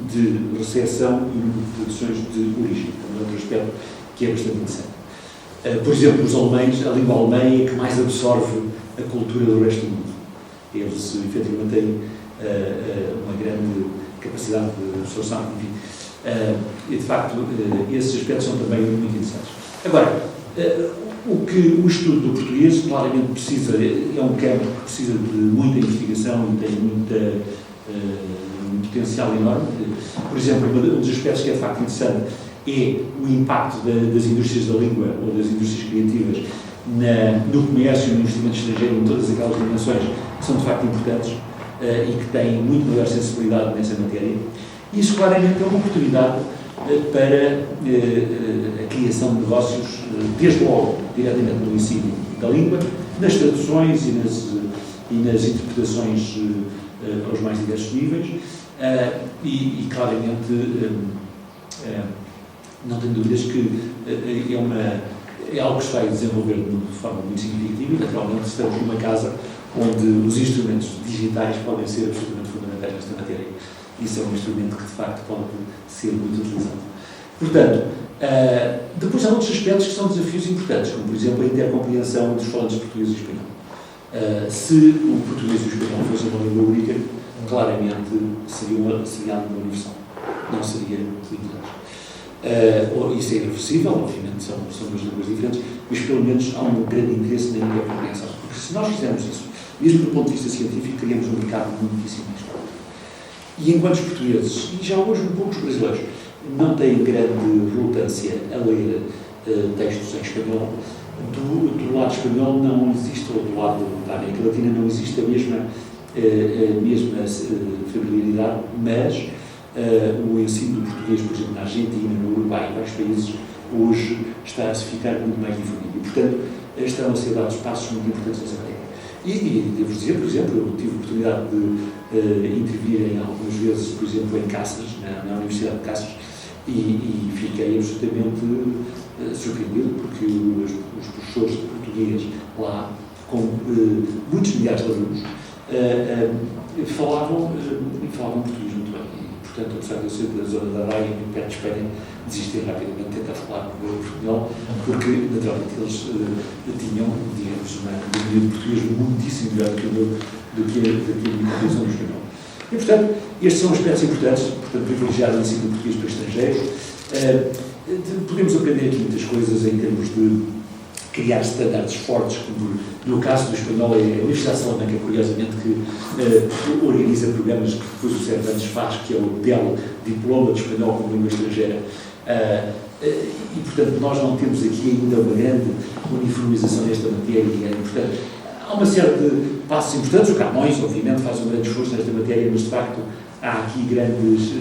E: de recepção e o número de traduções de origem. É um outro aspecto que é bastante interessante. Por exemplo, os alemães, a língua alemã é que mais absorve a cultura do resto do mundo. Eles, efetivamente, têm uma grande capacidade de absorção. E, de facto, esses aspectos são também muito interessantes. Agora, o estudo do português, claramente, é um campo que precisa de muita investigação e tem um potencial enorme. Por exemplo, um dos aspectos que é, de facto, interessante é o impacto das indústrias da língua ou das indústrias criativas no comércio e no investimento estrangeiro em todas aquelas dimensões que são, de facto, importantes e que têm muito maior sensibilidade nessa matéria. E isso, claramente, é uma oportunidade para a criação de negócios, desde logo, diretamente no ensino da língua, nas traduções e nas interpretações aos mais diversos níveis, e claramente, não tenho dúvidas que é algo que se vai desenvolver de forma muito significativa e, naturalmente, estamos numa casa onde os instrumentos digitais podem ser absolutamente fundamentais nesta matéria. Isso é um instrumento que, de facto, pode ser muito utilizado. Portanto, depois há outros aspectos que são desafios importantes, como, por exemplo, a intercompreensão dos falantes português e espanhol. Se o português e o espanhol fossem uma língua única, claramente seria algo universal. Não seria literal. Isso é irreversível, obviamente, são duas línguas diferentes, mas pelo menos há um grande interesse na intercompreensão. Porque se nós fizermos isso, mesmo do ponto de vista científico, teríamos um mercado muitíssimo mais claro. E enquanto os portugueses, e já hoje um pouco os brasileiros, não têm grande relutância a ler textos em espanhol, do lado espanhol não existe, ou do lado da América Latina não existe a mesma familiaridade, mas o ensino do português, por exemplo, na Argentina, no Uruguai e em vários países, hoje está a se ficar muito mais difundido. E, portanto, estão a ser dados passos muito importantes nessa matéria. E devo dizer, por exemplo, eu tive a oportunidade de intervir algumas vezes, por exemplo, em Cáceres, na Universidade de Cáceres, e fiquei absolutamente surpreendido, porque os professores de português lá, com muitos milhares de alunos, falavam português muito bem. E, portanto, apesar de eu ser da zona da Raia, muito perto de Espanha, desisti rapidamente de tentar falar com o portunhol, porque, naturalmente, eles tinham, digamos, uma domínio de português muitíssimo melhor do que a minha compreensão do espanhol. E, portanto, estes são aspectos importantes, portanto, privilegiar o ensino do português para estrangeiros. Podemos aprender aqui muitas coisas em termos de criar standards fortes, como no caso do espanhol, é a Universidade de Salamanca, curiosamente, que organiza programas que depois o Cervantes faz, que é o DEL, Diploma de Espanhol como Língua Estrangeira. E, portanto, nós não temos aqui ainda uma grande uniformização nesta matéria, e, portanto, há uma série de passos importantes. O Camões, obviamente, faz um grande esforço nesta matéria, mas, de facto, há aqui grandes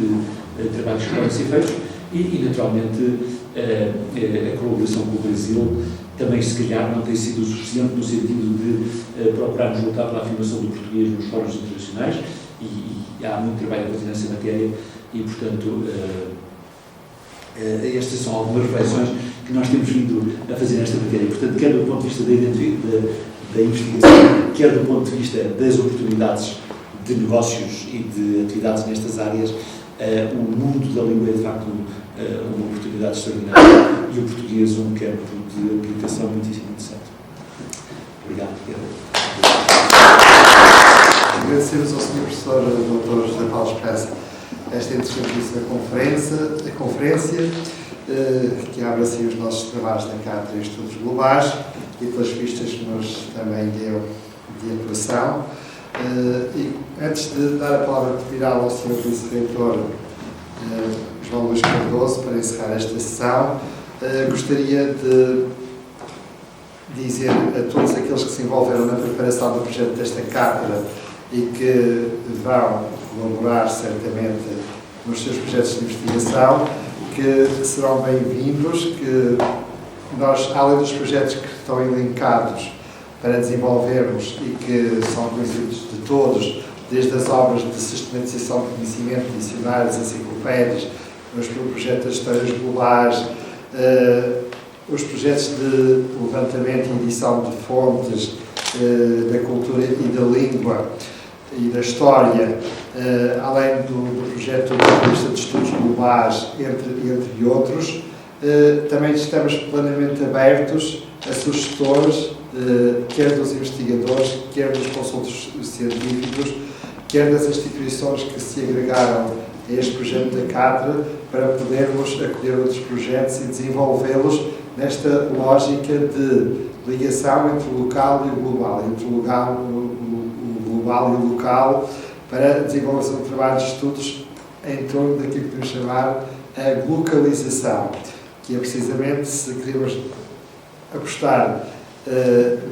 E: trabalhos que podem ser feitos e naturalmente, a colaboração com o Brasil também, se calhar, não tem sido o suficiente no sentido de procurarmos lutar pela afirmação do português nos fóruns internacionais e há muito trabalho a fazer nessa matéria e, portanto, estas são algumas reflexões que nós temos vindo a fazer nesta matéria. Portanto, quer do ponto de vista da investigação, quer do ponto de vista das oportunidades de negócios e de atividades nestas áreas, o mundo da língua é, de facto, uma oportunidade extraordinária e o português um campo de aplicação muitíssimo interessante. Obrigado.
A: Agradecemos ao Sr. Professor Dr. José Paulo Esperança esta interessantíssima conferência que abre assim os nossos trabalhos na Cátedra de Estudos Globais e pelas pistas que nos também deu de atuação. E antes de dar a palavra final ao Sr. Vice-Reitor João Luís Cardoso para encerrar esta sessão, gostaria de dizer a todos aqueles que se envolveram na preparação do projeto desta cátedra e que vão colaborar certamente nos seus projetos de investigação, que serão bem-vindos, que nós, além dos projetos que estão elencados para desenvolvermos e que são conhecidos de todos, desde as obras de sistematização de conhecimento, dicionários, enciclopédias, os projetos das histórias globais, os projetos de levantamento e edição de fontes da cultura e da língua e da história, além do projeto da revista de estudos globais, entre outros. Também estamos plenamente abertos a sugestores, quer dos investigadores, quer dos consultores científicos, quer das instituições que se agregaram a este projeto da cátedra, para podermos acolher outros projetos e desenvolvê-los nesta lógica de ligação entre o local e o global, entre o global e o local, para desenvolver um trabalho de estudos em torno daquilo que podemos chamar a localização, que é precisamente, se queremos apostar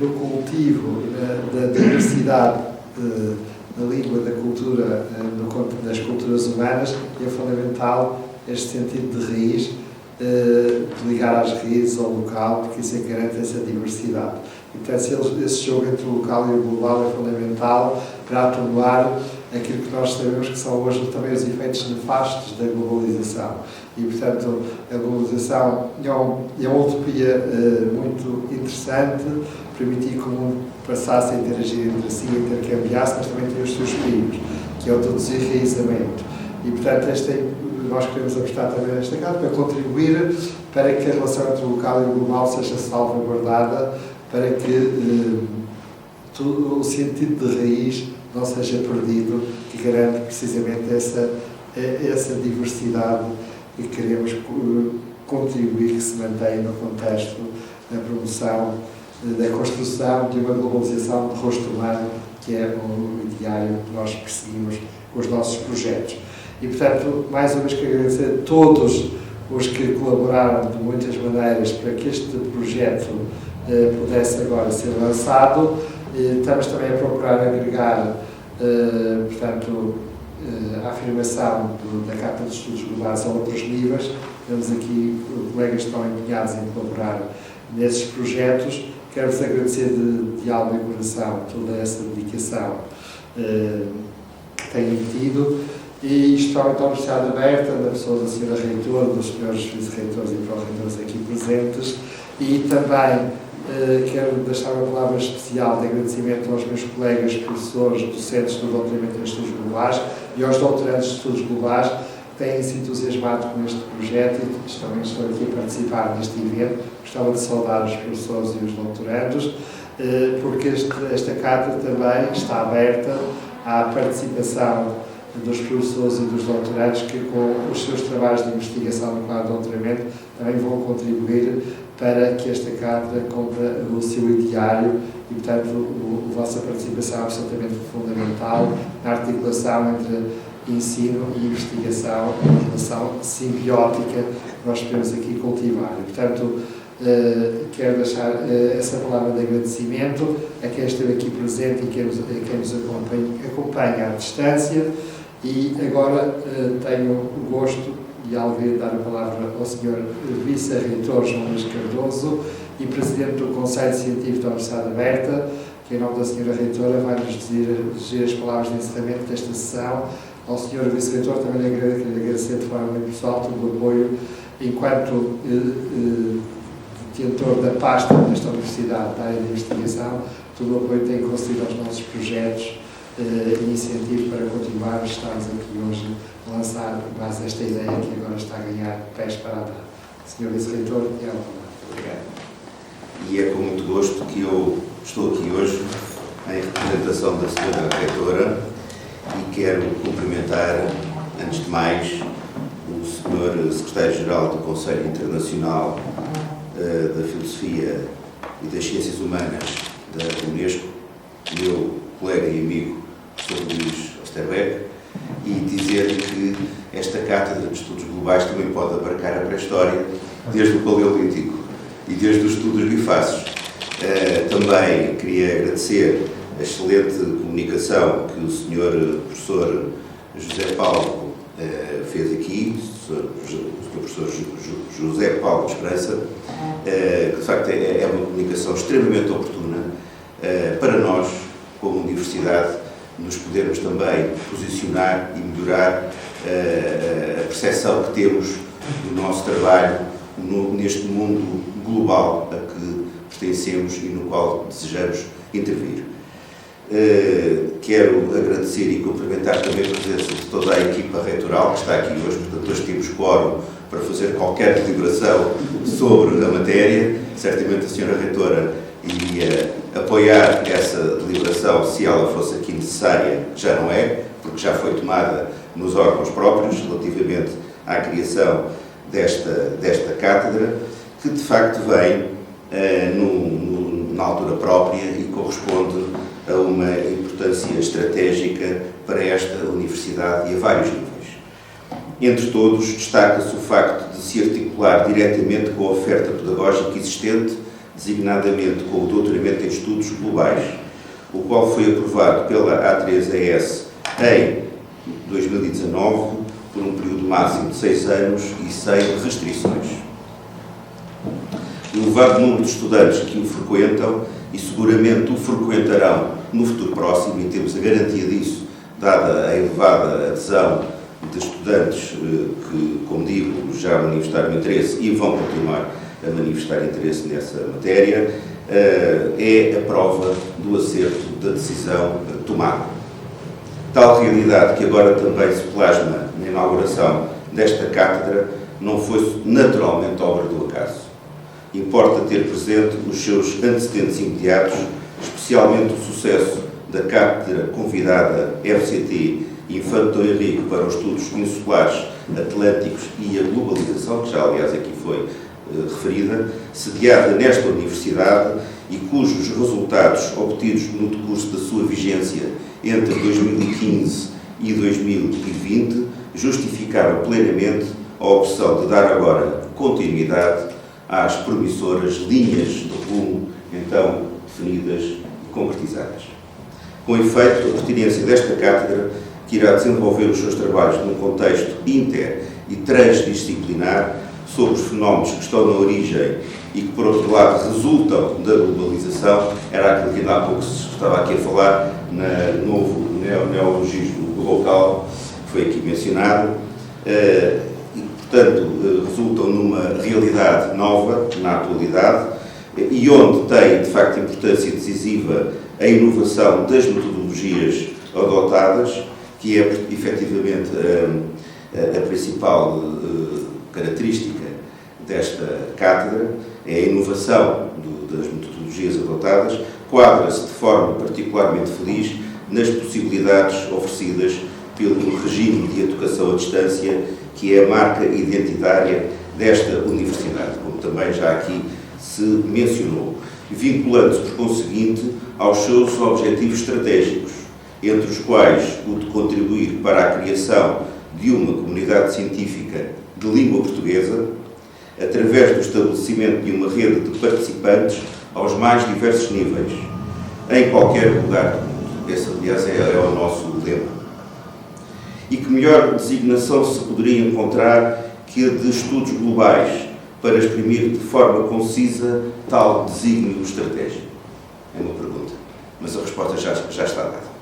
A: no cultivo da diversidade da língua, da cultura, das culturas humanas, é fundamental este sentido de raiz, de ligar às raízes ao local, porque isso é que garante essa diversidade. Então, esse jogo entre o local e o global é fundamental para atenuar aquilo que nós sabemos que são hoje também os efeitos nefastos da globalização. E, portanto, a globalização é uma utopia muito interessante, permitir que o mundo passasse a interagir entre si, intercambiasse, mas também tem os seus perigos, que é o do desenraizamento. E, portanto, nós queremos apostar também nesta casa para contribuir para que a relação entre o local e o global seja salvaguardada, para que o sentido de raiz não seja perdido, que garante precisamente essa diversidade e queremos contribuir que se mantenha no contexto da promoção, da construção de uma globalização de rosto humano, que é o ideário que nós perseguimos com os nossos projetos. E, portanto, mais uma vez quero agradecer a todos os que colaboraram de muitas maneiras para que este projeto pudesse agora ser lançado. Estamos também a procurar agregar, portanto, a afirmação da Carta dos Estudos Globais a outros níveis. Temos aqui colegas que estão empenhados em colaborar nesses projetos. Quero-vos agradecer de alma e coração toda essa dedicação que têm tido. E estou então a universidade aberta, da pessoa da Sra. Reitora, dos Srs. Vice-Reitores e Pró-Reitores aqui presentes, e também quero deixar uma palavra especial de agradecimento aos meus colegas, professores, docentes do doutoramento em Estudos Globais e aos doutorandos de Estudos Globais que têm se entusiasmado com este projeto e também estão aqui a participar neste evento. Gostava de saudar os professores e os doutorandos, porque esta cátedra também está aberta à participação dos professores e dos doutorandos que, com os seus trabalhos de investigação no quadro de doutoramento, também vão contribuir para que esta cátedra cumpra o seu ideário e, portanto, a vossa participação é absolutamente fundamental na articulação entre ensino e investigação, uma relação simbiótica que nós podemos aqui cultivar. E, portanto, quero deixar essa palavra de agradecimento a quem esteve aqui presente e a quem nos acompanha à distância. E agora tenho o gosto de alegria de dar a palavra ao Sr. Vice-Reitor João Luís Cardoso e Presidente do Conselho Científico da Universidade Aberta, que em nome da Sra. Reitora vai-nos dirigir as palavras de encerramento desta sessão. Ao Sr. Vice-Reitor também lhe agradecer de forma muito pessoal todo o apoio enquanto detentor da pasta desta Universidade da área de investigação, todo o apoio que tem concedido aos nossos projetos e incentivo para continuarmos. Estamos aqui hoje a lançar mais esta ideia que agora está a ganhar pés para andar. Sr. Vice-Reitor, obrigado.
F: E é com muito gosto que eu estou aqui hoje em representação da Sra. Reitora e quero cumprimentar, antes de mais, o Sr. Secretário-Geral do Conselho Internacional da Filosofia e das Ciências Humanas da Unesco, meu colega e amigo professor Luís Osterbeck, e dizer-lhe que esta Cátedra de Estudos Globais também pode abarcar a pré-história, desde o Paleolítico e desde os estudos bifaces. Também queria agradecer a excelente comunicação que o Sr. Professor José Paulo fez aqui, o Sr. Professor José Paulo Esperança, que de facto é uma comunicação extremamente oportuna para nós, como Universidade, nos podermos também posicionar e melhorar a percepção que temos do nosso trabalho neste mundo global a que pertencemos e no qual desejamos intervir. Quero agradecer e cumprimentar também a presença de toda a equipa reitoral que está aqui hoje, portanto hoje temos quórum para fazer qualquer deliberação sobre a matéria. Certamente a Sra. Reitora iria apoiar essa deliberação se ela fosse aqui necessária, já não é, porque já foi tomada nos órgãos próprios relativamente à criação desta cátedra, que de facto vem na altura própria e corresponde a uma importância estratégica para esta universidade e a vários níveis. Entre todos, destaca-se o facto de se articular diretamente com a oferta pedagógica existente, designadamente com o doutoramento em estudos globais, o qual foi aprovado pela A3ES em 2019 por um período máximo de 6 anos e sem restrições. O elevado número de estudantes que o frequentam e seguramente o frequentarão no futuro próximo, e temos a garantia disso, dada a elevada adesão de estudantes que, como digo, já manifestaram interesse e vão continuar a manifestar interesse nessa matéria, é a prova do acerto da decisão tomada. Tal realidade que agora também se plasma na inauguração desta cátedra não foi naturalmente obra do acaso. Importa ter presente os seus antecedentes imediatos, especialmente o sucesso da cátedra convidada FCT Infante Dom Henrique para os estudos insulares atlânticos e a globalização, que já aliás aqui foi referida, sediada nesta universidade e cujos resultados obtidos no decurso da sua vigência entre 2015 e 2020 justificaram plenamente a opção de dar agora continuidade às promissoras linhas de rumo então definidas e concretizadas. Com efeito, a pertinência desta cátedra, que irá desenvolver os seus trabalhos num contexto inter e transdisciplinar sobre os fenómenos que estão na origem e que, por outro lado, resultam da globalização, era aquilo que ainda há pouco se estava aqui a falar, no novo neologismo local, que foi aqui mencionado, e, portanto, resultam numa realidade nova, na atualidade, e onde tem, de facto, importância decisiva a inovação das metodologias adotadas, que é, efetivamente, a principal característica desta cátedra, é a inovação das metodologias adotadas, quadra-se de forma particularmente feliz nas possibilidades oferecidas pelo regime de educação à distância, que é a marca identitária desta universidade, como também já aqui se mencionou, vinculando-se, por conseguinte, aos seus objetivos estratégicos, entre os quais o de contribuir para a criação de uma comunidade científica de língua portuguesa, através do estabelecimento de uma rede de participantes aos mais diversos níveis, em qualquer lugar do mundo. Esse, aliás, é o nosso lema. E que melhor designação se poderia encontrar que a de estudos globais para exprimir de forma concisa tal desígnio estratégico? É uma pergunta, mas a resposta já está dada.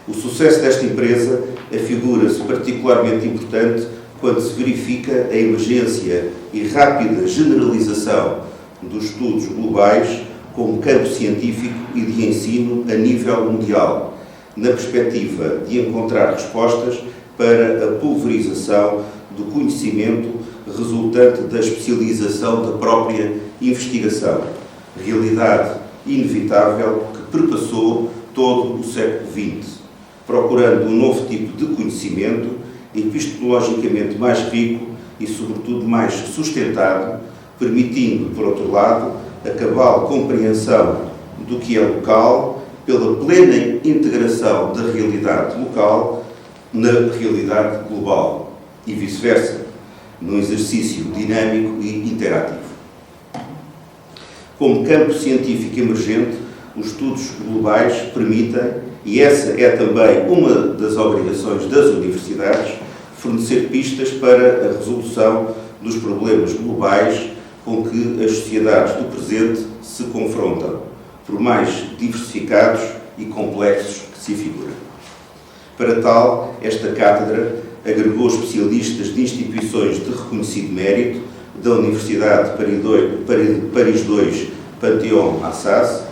F: O sucesso desta empresa afigura-se particularmente importante quando se verifica a emergência e rápida generalização dos estudos globais como campo científico e de ensino a nível mundial, na perspectiva de encontrar respostas para a pulverização do conhecimento resultante da especialização da própria investigação, realidade inevitável que perpassou todo o século XX, procurando um novo tipo de conhecimento epistemologicamente mais rico e, sobretudo, mais sustentado, permitindo, por outro lado, a cabal compreensão do que é local pela plena integração da realidade local na realidade global e vice-versa, num exercício dinâmico e interativo. Como campo científico emergente, os estudos globais permitem, e essa é também uma das obrigações das universidades, fornecer pistas para a resolução dos problemas globais com que as sociedades do presente se confrontam, por mais diversificados e complexos que se figurem. Para tal, esta cátedra agregou especialistas de instituições de reconhecido mérito, da Universidade Paris II Panthéon-Assas,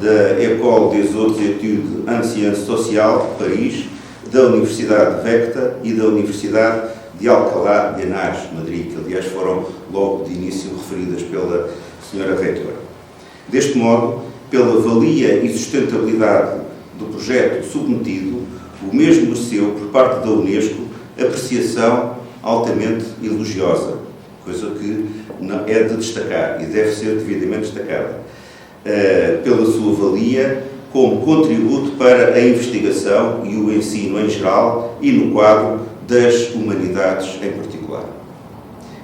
F: da École des Hautes Études en Sciences Sociales, Paris, da Universidade Vecta e da Universidade de Alcalá de Henares, Madrid, que aliás foram logo de início referidas pela Sra. Reitora. Deste modo, pela valia e sustentabilidade do projeto submetido, o mesmo mereceu, por parte da Unesco, apreciação altamente elogiosa, coisa que é de destacar e deve ser devidamente destacada, pela sua valia como contributo para a investigação e o ensino em geral e no quadro das humanidades em particular.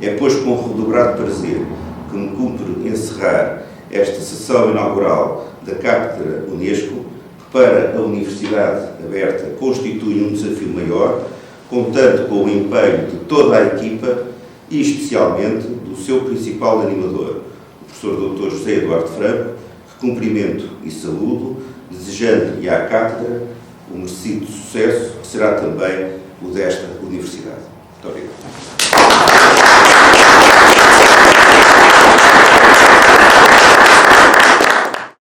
F: É, pois, com redobrado prazer que me cumpre encerrar esta sessão inaugural da Cátedra Unesco, que para a Universidade Aberta constitui um desafio maior, contando com o empenho de toda a equipa e especialmente do seu principal animador, o professor Dr. José Eduardo Franco, que cumprimento e saúdo, desejando-lhe à Cátedra o merecido sucesso, que será também o desta Universidade. Muito obrigado.